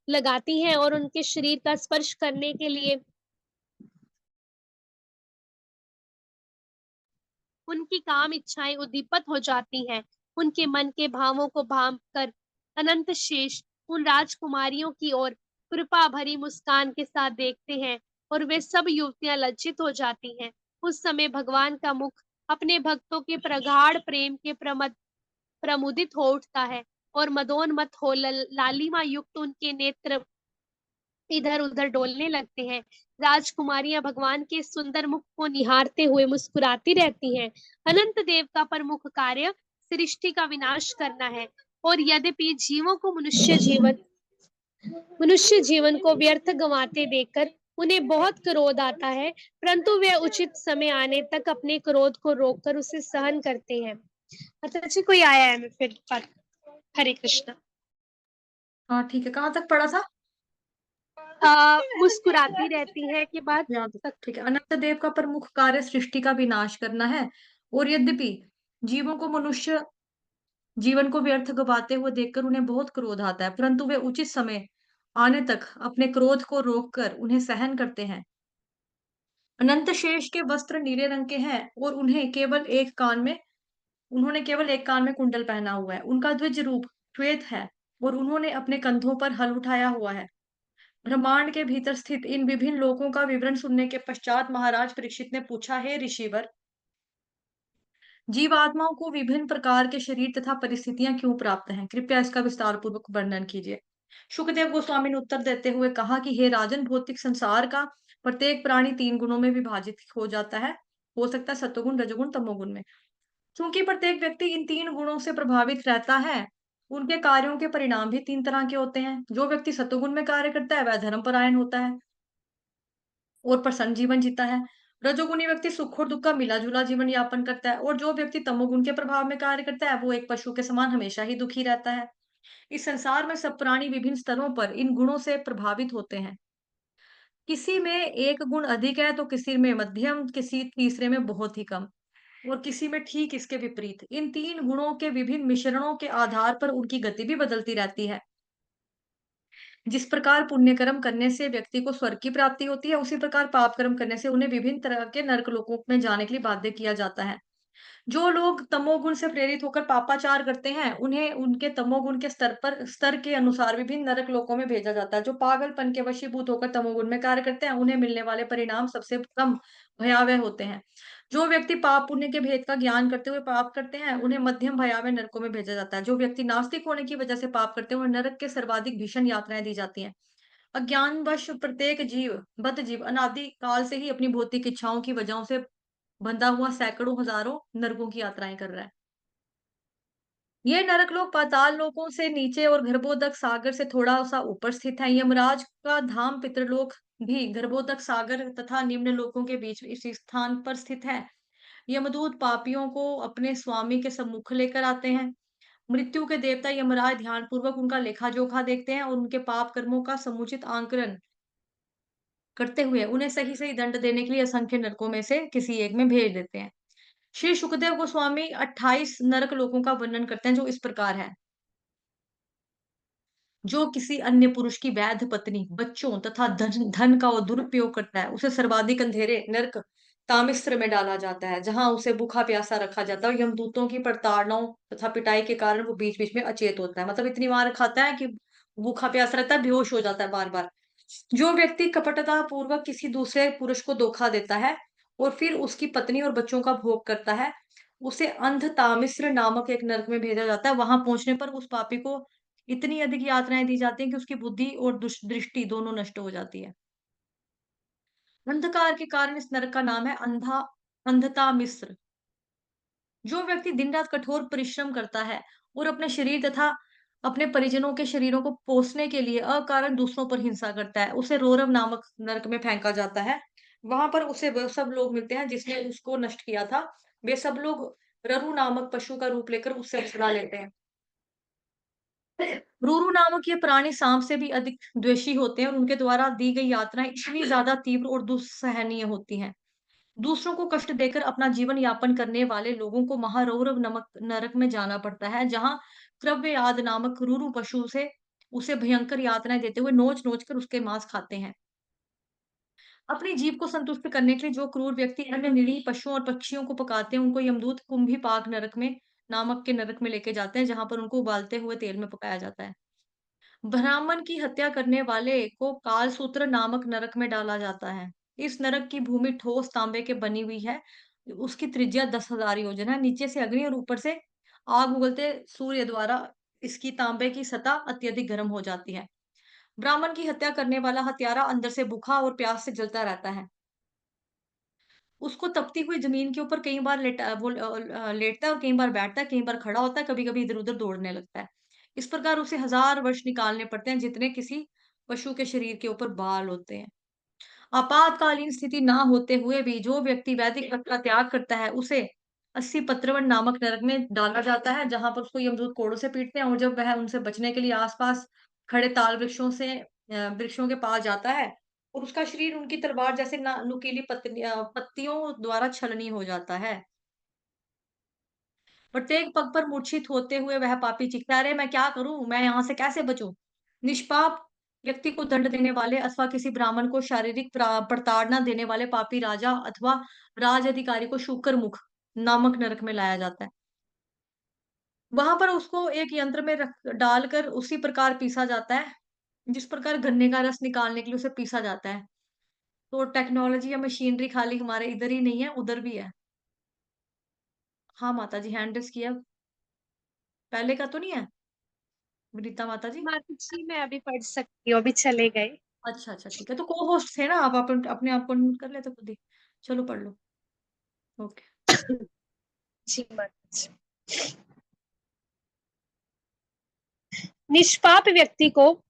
लगाती हैं और उनके शरीर का स्पर्श करने के लिए उनकी काम इच्छाएं उद्दीपित हो जाती हैं। उनके मन के भावों को भांप कर अनंत शेष उन राजकुमारियों की ओर कृपा भरी मुस्कान के साथ देखते हैं और वे सब युवतियां लज्जित हो जाती हैं। उस समय भगवान का मुख अपने भक्तों के प्रगाढ़ प्रेम के प्रमुदित हो उठता है और मदोन्मत्त हो लालिमा युक्त उनके नेत्र इधर-उधर डोलने लगते हैं। राजकुमारियाँ भगवान के सुंदर मुख को निहारते हुए मुस्कुराती रहती हैं। अनंत देव का प्रमुख कार्य सृष्टि का विनाश करना है और यद्यपि जीवों को मनुष्य जीवन को व्यर्थ गंवाते देखकर उन्हें बहुत क्रोध आता है, परंतु वे उचित समय आने तक अपने क्रोध को रोककर उसे सहन करते हैं। अच्छा जी, कोई आया है मैं फिर बात हरे कृष्ण। हाँ, ठीक है, कहाँ तक पढ़ा था? मुस्कुराती रहती है के बाद यहाँ तक, तक। ठीक है। अनंत देव का प्रमुख कार्य सृष्टि का विनाश करना है और यद्यपि जीवों को मनुष्य जीवन को व्यर्थ गवाते हुए देखकर उन्हें बहुत क्रोध आता है, परंतु वे उचित समय आने तक अपने क्रोध को रोककर उन्हें सहन करते हैं। अनंत शेष के वस्त्र नीले रंग के हैं और उन्होंने केवल एक कान में कुंडल पहना हुआ है। उनका द्विज रूप श्वेत है और उन्होंने अपने कंधों पर हल उठाया हुआ है। ब्रह्मांड के भीतर स्थित इन विभिन्न लोकों का विवरण सुनने के पश्चात महाराज परीक्षित ने पूछा, हे ऋषिवर, जीवात्माओं को विभिन्न प्रकार के शरीर तथा परिस्थितियां क्यों प्राप्त हैं? कृपया इसका विस्तार पूर्वक वर्णन कीजिए। शुकदेव गोस्वामी ने उत्तर देते हुए कहा कि हे राजन, भौतिक संसार का प्रत्येक प्राणी 3 गुणों में विभाजित हो जाता है। हो सकता है सत्वगुण, रजोगुण, तमोगुण में। चूंकि प्रत्येक व्यक्ति इन 3 गुणों से प्रभावित रहता है, उनके कार्यों के परिणाम भी 3 तरह के होते हैं। जो व्यक्ति सत्वगुण में कार्य करता है, वह धर्मपरायण होता है और प्रसन्न जीवन जीता है। रजोगुणी व्यक्ति सुख और दुख का मिला-जुला जीवन यापन करता है और जो व्यक्ति तमोगुण के प्रभाव में कार्य करता है, वो एक पशु के समान हमेशा ही दुखी रहता है। इस संसार में सब प्राणी विभिन्न स्तरों पर इन गुणों से प्रभावित होते हैं। किसी में एक गुण अधिक है तो किसी में मध्यम, किसी तीसरे में बहुत ही कम और किसी में ठीक इसके विपरीत। इन 3 गुणों के विभिन्न मिश्रणों के आधार पर उनकी गति भी बदलती रहती है। जिस प्रकार पुण्य कर्म करने से व्यक्ति को स्वर्ग की प्राप्ति होती है, उसी प्रकार पाप कर्म करने से उन्हें विभिन्न तरह के नरक लोकों में जाने के लिए बाध्य किया जाता है। जो लोग तमोगुण से प्रेरित होकर पापाचार करते हैं, उन्हें उनके तमोगुण के स्तर के अनुसार विभिन्न नरक लोकों में भेजा जाता है। जो पागलपन के वशीभूत होकर तमोगुण में कार्य करते हैं, उन्हें मिलने वाले परिणाम सबसे कम भयावह होते हैं। जो व्यक्ति पाप पुण्य के भेद का ज्ञान करते हुए पाप करते हैं, उन्हें मध्यम भयावह नरकों में भेजा जाता है। जो व्यक्ति नास्तिक होने की वजह से पाप करते हैं, उन्हें नरक के सर्वाधिक भीषण यातनाएं दी जाती हैं। अज्ञानवश प्रत्येक जीव, बद्ध जीव, अनादि काल से ही अपनी भौतिक इच्छाओं की वजहों से बंधा हुआ सैकड़ों हजारों नरकों की यात्राएं कर रहा है। ये नरक लोक पाताल लोकों से नीचे और गर्भोदक सागर से थोड़ा सा ऊपर स्थित है। यमराज का धाम पितृलोक भी गर्भोदक सागर तथा निम्न लोकों के बीच इसी स्थान पर स्थित है। यमदूत पापियों को अपने स्वामी के सम्मुख लेकर आते हैं। मृत्यु के देवता यमराज ध्यानपूर्वक उनका लेखा जोखा देखते हैं और उनके पाप कर्मों का समुचित आंकलन करते हुए उन्हें सही सही दंड देने के लिए असंख्य नरकों में से किसी एक में भेज देते हैं। श्री सुखदेव गोस्वामी 28 नरक लोकों का वर्णन करते हैं जो इस प्रकार है। जो किसी अन्य पुरुष की वैध पत्नी, बच्चों तथा धन धन का दुरुपयोग करता है, उसे सर्वाधिक अंधेरे नरक तामिस्र में डाला जाता है, जहां उसे भूखा प्यासा रखा जाता है और यमदूतों की प्रताड़नाओं तथा पिटाई के कारण वो बीच-बीच में अचेत होता है। मतलब इतनी मार खाता है कि भूखा प्यासा रहता है, बेहोश हो जाता है बार-बार। जो व्यक्ति कपटता पूर्वक किसी दूसरे पुरुष को धोखा देता है और फिर उसकी पत्नी और बच्चों का भोग करता है, उसे अंधतामिश्र नामक एक नरक में भेजा जाता है। वहां पहुंचने पर उस पापी को इतनी अधिक यातनाएं दी जाती हैं कि उसकी बुद्धि और दृष्टि दोनों नष्ट हो जाती है। अंधकार के कारण इस नरक का नाम है अंधता मिस्र। जो व्यक्ति दिन रात कठोर परिश्रम करता है और अपने शरीर तथा अपने परिजनों के शरीरों को पोसने के लिए अकारण दूसरों पर हिंसा करता है, उसे रोरव नामक नरक में फेंका जाता है। वहां पर उसे वह सब लोग मिलते हैं जिसने उसको नष्ट किया था। वे सब लोग ररु नामक पशु का रूप लेकर उससे छुड़ा लेते हैं। रूरू नामक ये प्राणी सांप से भी अधिक द्वेषी होते हैं और उनके द्वारा दी गई यातनाएं इतनी ज्यादा तीव्र और दुस्सहनीय होती हैं। दूसरों को कष्ट देकर अपना जीवन यापन करने वाले लोगों को महारौरव नमक नरक में जाना पड़ता है, जहां क्रव्ययाद नामक रूरू पशु से उसे भयंकर यातनाएं देते हुए नोच-नोच कर उसके मांस खाते हैं। अपनी जीव को संतुष्ट करने के लिए जो क्रूर व्यक्ति अन्य निरीह पशुओं और पक्षियों को पकाते हैं, उनको यमदूत कुंभी पाक नरक में नामक के नरक में लेके जाते हैं, जहां पर उनको उबालते हुए तेल में पकाया जाता है। ब्राह्मण की हत्या करने वाले को कालसूत्र नामक नरक में डाला जाता है। इस नरक की भूमि ठोस तांबे के बनी हुई है। उसकी त्रिज्या 10,000 योजन है। नीचे से अग्नि और ऊपर से आग उगलते सूर्य द्वारा इसकी तांबे की सतह अत्यधिक गर्म हो जाती है। ब्राह्मण की हत्या करने वाला हत्यारा अंदर से भूखा और प्यास से जलता रहता है। उसको तपती हुई ज़मीन के ऊपर कई बार लेटता है और कई बार बैठता है, कई बार खड़ा होता है, कभी-कभी इधर-उधर दौड़ने लगता है। इस प्रकार उसे 1000 वर्ष निकालने पड़ते हैं, जितने किसी पशु के शरीर के ऊपर बाल होते हैं। आपातकालीन स्थिति ना होते हुए भी जो व्यक्ति वैदिक व्रत का त्याग करता है, उसे 80 पत्रवन नामक नरक में डाला जाता है, जहाँ पर उसको यमदूत कोड़ों से पीटते हैं और जब वह उनसे बचने के लिए आस-पास खड़े ताल वृक्षों के पास जाता है और उसका शरीर उनकी तलवार जैसे ना नुकीली पत्तियों द्वारा छलनी हो जाता है। प्रत्येक पग पर मूर्छित होते हुए वह पापी चीखता है, "अरे! मैं क्या करूँ? मैं यहाँ से कैसे बचूँ?" निष्पाप व्यक्ति को दंड देने वाले अथवा किसी ब्राह्मण को शारीरिक प्रताड़ना देने वाले पापी राजा अथवा राज अधिकारी को शूकर मुख नामक नरक में लाया जाता है। वहाँ पर उसको एक यंत्र में रख डालकर उसी प्रकार पीसा जाता है, जिस प्रकार गन्ने का रस निकालने के लिए उसे पीसा जाता है। तो टेक्नोलॉजी या मशीनरी खाली हमारे इधर ही नहीं है, उधर भी है। हाँ, माताजी हैंड रेज़ किया। पहले का तो नहीं है? विनीता माताजी? माताजी मैं अभी पढ़ सकती हूँ, अभी चले गए। अच्छा, अच्छा, ठीक है। तो को-होस्ट थे ना आप अपने आप को म्यूट कर लेते खुद ही। चलो पढ़ लो। ओके। जी माताजी। निष्पाप व्यक्ति को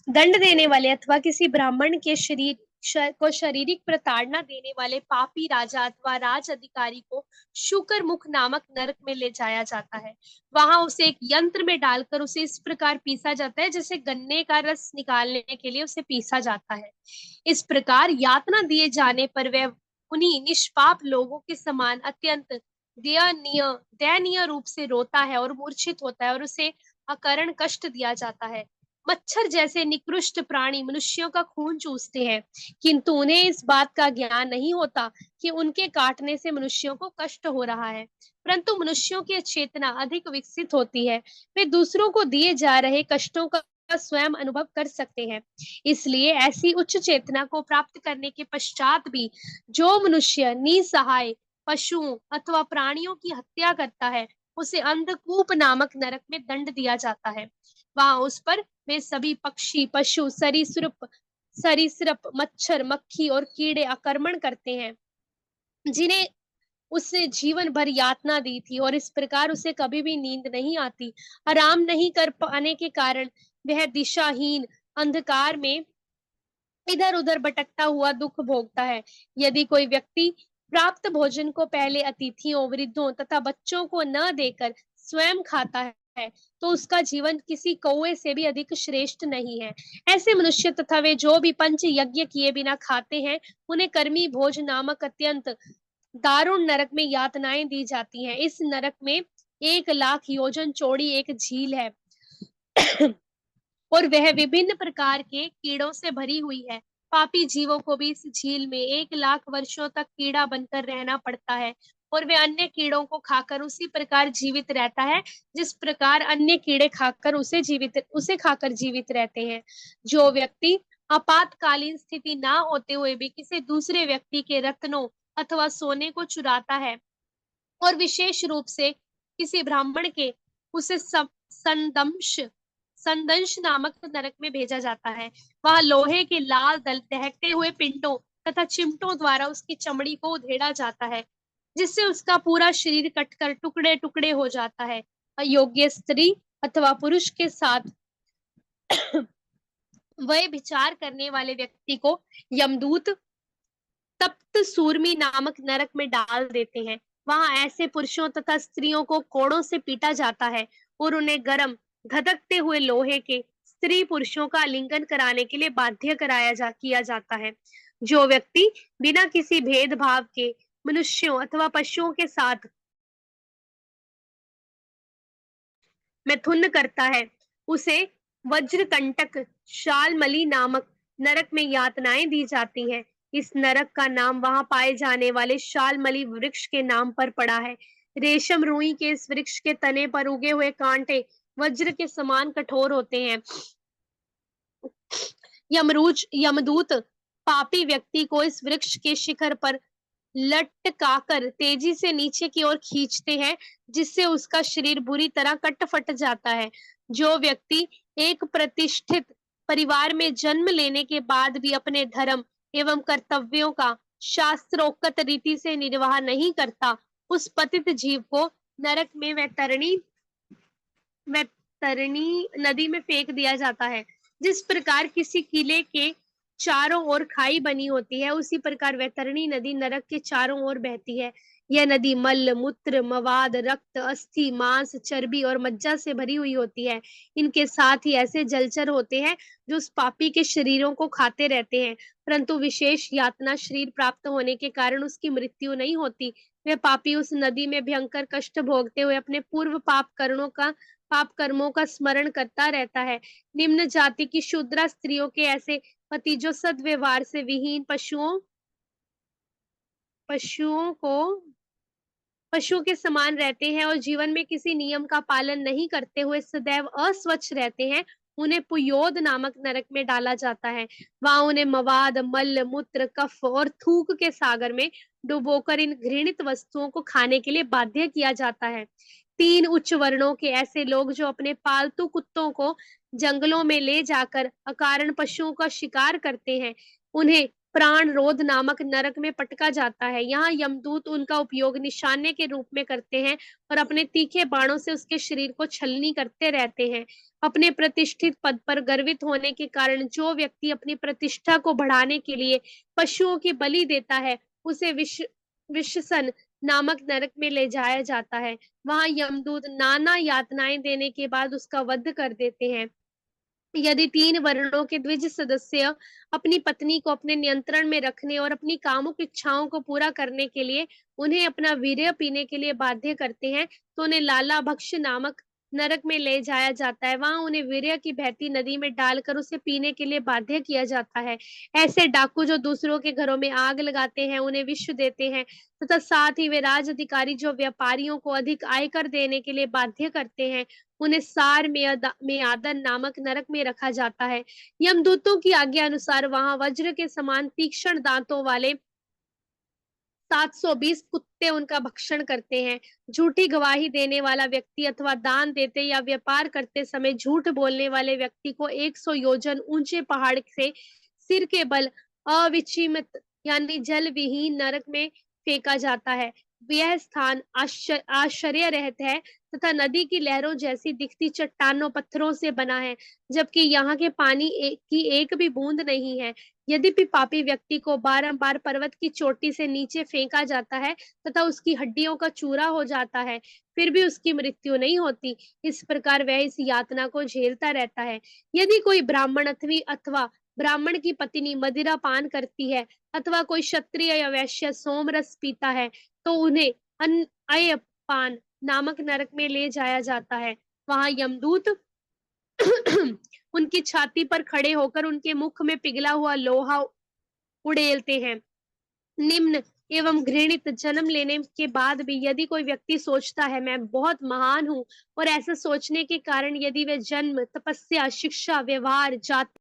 दंड देने वाले अथवा किसी ब्राह्मण के को शारीरिक प्रताड़ना देने वाले पापी राजा अथवा राज अधिकारी को शुकर मुख नामक नरक में ले जाया जाता है। वहां उसे एक यंत्र में डालकर उसे इस प्रकार पीसा जाता है जैसे गन्ने का रस निकालने के लिए उसे पीसा जाता है। इस प्रकार यातना दिए जाने पर वह उन्हीं निष्पाप लोगों के समान अत्यंत दयनीय दयनीय रूप से रोता है और मूर्छित होता है और उसे अकारण कष्ट दिया जाता है। मच्छर जैसे निकृष्ट प्राणी मनुष्यों का खून चूसते हैं, किंतु उन्हें इस बात का ज्ञान नहीं होता कि उनके काटने से मनुष्यों को कष्ट हो रहा है। परंतु मनुष्यों की चेतना अधिक विकसित होती है। वे दूसरों को दिए जा रहे कष्टों का स्वयं अनुभव कर सकते हैं। इसलिए ऐसी उच्च चेतना को प्राप्त करने के पश्चात भी जो मनुष्य निसहाय पशुओं अथवा प्राणियों की हत्या करता है, उसे अंधकूप नामक नरक में दंड दिया जाता है। वहां उस पर वे सभी पक्षी, पशु, सरीसृप, मच्छर, मक्खी और कीड़े आक्रमण करते हैं, जिन्हें उसने जीवन भर यातना दी थी और इस प्रकार उसे कभी भी नींद नहीं आती। आराम नहीं कर पाने के कारण वह दिशाहीन अंधकार में इधर-उधर भटकता हुआ दुःख भोगता है। यदि कोई व्यक्ति प्राप्त भोजन को पहले अतिथियों, वृद्धों तथा बच्चों को न देकर स्वयं खाता है, तो उसका जीवन किसी कौवे से भी अधिक श्रेष्ठ नहीं है। ऐसे मनुष्य तथा वे जो भी पंच यज्ञ किए बिना खाते हैं, उन्हें कर्मी भोज नामक अत्यंत दारुण नरक में यातनाएं दी जाती हैं। इस नरक में 1,00,000 योजन चौड़ी एक झील है और वह विभिन्न प्रकार के कीड़ों से भरी हुई है। पापी जीवों को भी इस झील में 1,00,000 वर्षों तक कीड़ा बनकर रहना पड़ता है और वे अन्य कीड़ों को खाकर उसी प्रकार जीवित रहता है, जिस प्रकार अन्य कीड़े खाकर उसे खाकर जीवित रहते हैं। जो व्यक्ति आपातकालीन स्थिति ना होते हुए भी किसी दूसरे व्यक्ति के रत्नों अथवा सोने को चुराता है और विशेष रूप से किसी ब्राह्मण के उसे संदंश संदंश नामक नरक में भेजा जाता है। वहां लोहे के लाल दल दहकते हुए पिंडों तथा चिमटों द्वारा उसकी चमड़ी को उधेड़ा जाता है, जिससे उसका पूरा शरीर कटकर टुकड़े टुकड़े हो जाता है। अयोग्य स्त्री अथवा पुरुष के साथ वह विचार करने वाले व्यक्ति को यमदूत तप्त सूरमी नामक नरक में डाल देते हैं। वहां ऐसे पुरुषों तथा स्त्रियों को कोड़ों से पीटा जाता है और उन्हें गरम धधकते हुए लोहे के स्त्री पुरुषों का आलिंगन कराने के लिए बाध्य किया जाता है। जो व्यक्ति बिना किसी भेदभाव के मनुष्यों अथवा पशुओं के साथ मैथुन करता है, उसे वज्रकंटक शालमली नामक नरक में यातनाएं दी जाती हैं। इस नरक का नाम वहां पाए जाने वाले शालमली वृक्ष के नाम पर पड़ा है। रेशम रुई के इस वृक्ष के तने पर उगे हुए कांटे वज्र के समान कठोर होते हैं। यमदूत पापी व्यक्ति को इस वृक्ष के शिखर पर लटकाकर तेजी से नीचे की ओर खींचते हैं, जिससे उसका शरीर बुरी तरह कट-फट जाता है। जो व्यक्ति एक प्रतिष्ठित परिवार में जन्म लेने के बाद भी अपने धर्म एवं कर्तव्यों का शास्त्रोक्त रीति से निर्वाह नहीं करता, उस पतित जीव को नरक में वैतरणी नदी में फेंक दिया जाता है। जिस प्रकार किसी किले के चारों ओर खाई बनी होती है, उसी प्रकार वैतरणी नदी नरक के चारों ओर बहती है। यह नदी मल, मूत्र, मवाद, रक्त, अस्थि, मांस, चर्बी और मज्जा से भरी हुई होती है। इनके साथ ही ऐसे जलचर होते हैं जो उस पापी के शरीरों को खाते रहते हैं, परंतु विशेष यातना शरीर प्राप्त होने के कारण उसकी मृत्यु नहीं होती। वह पापी उस नदी में भयंकर कष्ट भोगते हुए अपने पूर्व पाप कर्मों का स्मरण करता रहता है। निम्न जाति की शूद्रा स्त्रियों के ऐसे पति जो सद्व्यवहार से विहीन पशुओं को पशुओं के समान रहते हैं और जीवन में किसी नियम का पालन नहीं करते हुए सदैव अस्वच्छ रहते हैं, उन्हें पुयोद नामक नरक में डाला जाता है। वहां उन्हें मवाद, मल, मूत्र, कफ और थूक के सागर में डुबोकर इन घृणित वस्तुओं को खाने के लिए बाध्य किया जाता है। 3 उच्च वर्णों के ऐसे लोग जो अपने पालतू कुत्तों को जंगलों में ले जाकर अकारण पशुओं का शिकार करते हैं, उन्हें प्राण रोध नामक नरक में पटका जाता है। यहाँ यमदूत उनका उपयोग निशाने के रूप में करते हैं और अपने तीखे बाणों से उसके शरीर को छलनी करते रहते हैं। अपने प्रतिष्ठित पद पर गर्वित होने के कारण जो व्यक्ति अपनी प्रतिष्ठा को बढ़ाने के लिए पशुओं की बलि देता है, उसे विषसन नामक नरक में ले जाया जाता है। वहां यमदूत नाना यातनाएं देने के बाद उसका वध कर देते हैं। यदि 3 वर्णों के द्विज सदस्य अपनी पत्नी को अपने नियंत्रण में रखने और अपनी कामुक इच्छाओं को पूरा करने के लिए उन्हें अपना वीर्य पीने के लिए बाध्य करते हैं, तो उन्हें लाला भक्ष नामक नरक में ले जाया जाता है। वहां उन्हें वीर्य की बहती नदी में डालकर उसे पीने के लिए बाध्य किया जाता है। ऐसे डाकू जो दूसरों के घरों में आग लगाते हैं, उन्हें विष देते हैं तथा साथ ही वे राज अधिकारी जो व्यापारियों को अधिक आयकर देने के लिए बाध्य करते हैं, उन्हें सार में आदन नामक नरक में रखा जाता है। यमदूतों की आज्ञा अनुसार वहां वज्र के समान तीक्ष्ण दांतों वाले 720 कुत्ते उनका भक्षण करते हैं। झूठी गवाही देने वाला व्यक्ति अथवा दान देते या व्यापार करते समय झूठ बोलने वाले व्यक्ति को 100 योजन ऊंचे पहाड़ से सिर के बल अविचिमित यानी जल विहीन नरक में फेंका जाता है। यह स्थान आश्चर्य रहत है तथा नदी की लहरों जैसी दिखती चट्टानों पत्थरों से बना है, जबकि यहाँ के पानी की एक भी बूंद नहीं है। यद्यपि पापी व्यक्ति को बारंबार पर्वत की चोटी से नीचे फेंका जाता है तथा उसकी हड्डियों का चूरा हो जाता है, फिर भी उसकी मृत्यु नहीं होती। इस प्रकार वह इस यातना को झेलता रहता है। यदि कोई ब्राह्मण अथवा ब्राह्मण की पत्नी मदिरा पान करती है अथवा कोई क्षत्रिय या वैश्य सोमरस पीता है, तो उन्हें अयपान नामक नरक में ले जाया जाता है। वहां यमदूत उनकी छाती पर खड़े होकर उनके मुख में पिघला हुआ लोहा उड़ेलते हैं। निम्न एवं घृणित जन्म लेने के बाद भी यदि कोई व्यक्ति सोचता है मैं बहुत महान हूँ, और ऐसा सोचने के कारण यदि वह जन्म, तपस्या, शिक्षा, व्यवहार, जाति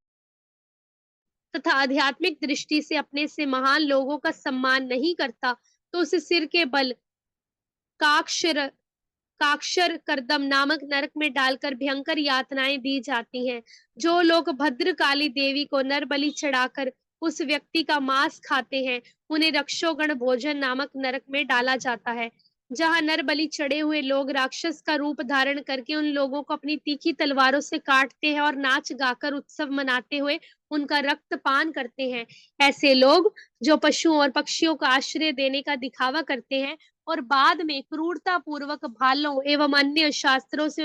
तथा आध्यात्मिक दृष्टि से अपने से महान लोगों का सम्मान नहीं करता, तो उसे सिर के बल काक्षर काक्षर करदम नामक नरक में डालकर भयंकर यातनाएं दी जाती हैं। जो लोग भद्रकाली देवी को नर बलि चढ़ाकर उस व्यक्ति का मांस खाते हैं, उन्हें रक्षोगण भोजन नामक नरक में डाला जाता है। जहां नर बलि चढ़े हुए लोग राक्षस का रूप धारण करके उन लोगों को अपनी तीखी तलवारों से काटते हैं और नाच गाकर उत्सव मनाते हुए उनका रक्त पान करते हैं। ऐसे लोग जो पशुओं और पक्षियों का आश्रय देने का दिखावा करते हैं और बाद में क्रूरता पूर्वक भालों एवं अन्य शस्त्रों से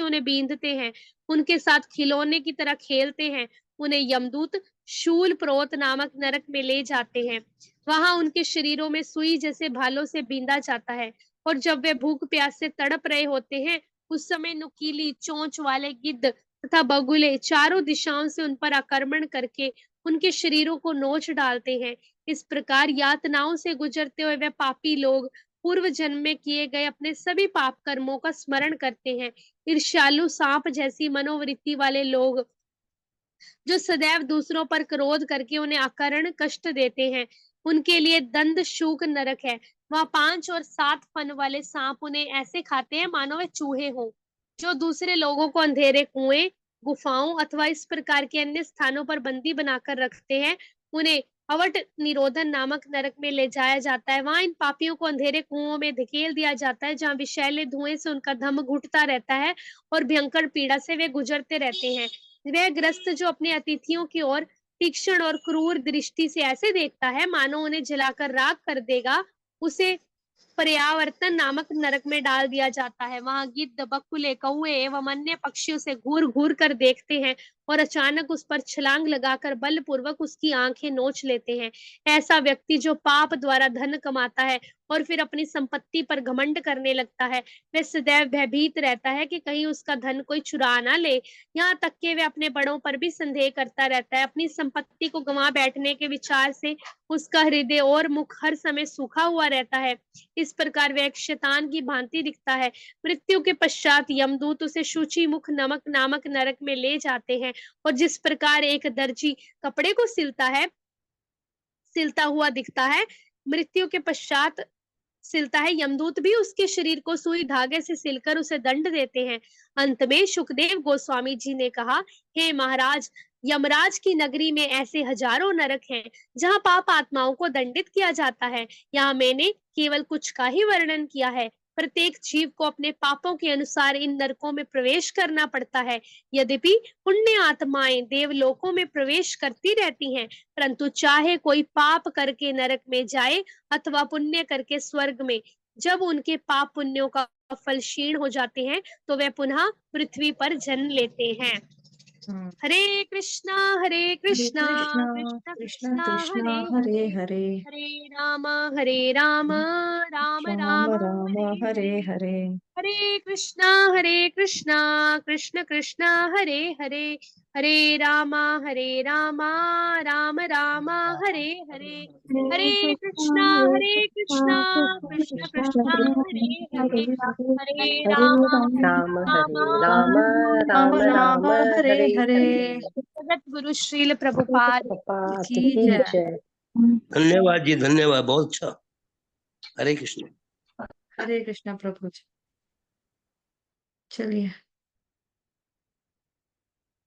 उन्हें बींधते हैं, उनके साथ खिलौने की तरह खेलते हैं, उन्हें यमदूत शूल प्रोत नामक नरक में ले जाते हैं। वहां उनके शरीरों में सुई जैसे भालों से बींधा जाता है, और जब वे भूख प्यास से तड़प रहे होते हैं, उस समय नुकीली चोंच वाले गिद्ध तथा बगुले चारों दिशाओं से उन पर आक्रमण करके उनके शरीरों को नोच डालते हैं। इस प्रकार यातनाओं से गुजरते हुए वे पापी लोग पूर्व जन्म में किए गए अपने सभी पाप कर्मों का स्मरण करते हैं। ईर्ष्यालु सांप जैसी मनोवृत्ति वाले लोग जो सदैव दूसरों पर क्रोध करके उन्हें अकारण कष्ट देते हैं, उनके लिए दंड शूक नरक है। वहाँ 5 और 7 फन वाले सांप उन्हें ऐसे खाते हैं मानो वे चूहे हों। जो दूसरे लोगों को अंधेरे कुएं, गुफाओं अथवा इस प्रकार के अन्य स्थानों पर बंदी बनाकर रखते हैं, उन्हें अवट निरोधन नामक नरक में ले जाया जाता है। वहाँ इन पापियों को अंधेरे कुओं में धकेल दिया जाता है, जहाँ विषैले धुएं से उनका दम घुटता रहता है और भयंकर पीड़ा से वे गुजरते रहते हैं। वह ग्रस्त जो अपने अतिथियों की ओर तीक्ष्ण और क्रूर दृष्टि से ऐसे देखता है मानो उन्हें जलाकर राख कर देगा, उसे पर्यावर्तन नामक नरक में डाल दिया जाता है। वहाँ गिद्ध, बकुले, कौए एवं अन्य पक्षियों से घूर घूर कर देखते हैं और अचानक उस पर छलांग लगाकर बलपूर्वक उसकी आंखें नोच लेते हैं। ऐसा व्यक्ति जो पाप द्वारा धन कमाता है और फिर अपनी संपत्ति पर घमंड करने लगता है, वह सदैव भयभीत रहता है कि कहीं उसका धन कोई चुरा ना ले। यहाँ तक कि वह अपने बड़ों पर भी संदेह करता रहता है। अपनी संपत्ति को गंवा बैठने के विचार से उसका हृदय और मुख हर समय सूखा हुआ रहता है। इस प्रकार वह एक शैतान की भांति दिखता है। मृत्यु के पश्चात यमदूत उसे शुचि मुख नमक नामक नरक में ले जाते हैं और जिस प्रकार एक दर्जी कपड़े को सिलता हुआ दिखता है, मृत्यु के पश्चात सिलता है, यमदूत भी उसके शरीर को सुई धागे से सिलकर उसे दंड देते हैं। अंत में सुखदेव गोस्वामी जी ने कहा, हे महाराज, यमराज की नगरी में ऐसे हजारों नरक हैं जहाँ पाप आत्माओं को दंडित किया जाता है। यहाँ मैंने केवल कुछ का ही वर्णन किया है। प्रत्येक जीव को अपने पापों के अनुसार इन नरकों में प्रवेश करना पड़ता है। यद्यपि पुण्य आत्माएं देवलोकों में प्रवेश करती रहती हैं, परंतु चाहे कोई पाप करके नरक में जाए अथवा पुण्य करके स्वर्ग में, जब उनके पाप पुण्यों का फल क्षीण हो जाते हैं तो वे पुनः पृथ्वी पर जन्म लेते हैं। हरे कृष्णा हरे कृष्णा कृष्णा कृष्ण कृष्ण कृष्णा कृष्ण हरे हरे हरे, हरे, हरे राम राम राम राम राम हरे हरे हरे। हरे। हरे कृष्णा कृष्ण कृष्ण हरे हरे, हरे राम राम राम हरे हरे। हरे कृष्णा कृष्ण कृष्ण हरे हरे, हरे राम राम हरे राम राम राम राम राम हरे हरे हरे। हरे। जगत गुरु श्रील प्रभुपाद पाठ जी की जय। जय। धन्यवाद जी, धन्यवाद, बहुत अच्छा। हरे कृष्ण। हरे कृष्णा प्रभु जी। चलिए।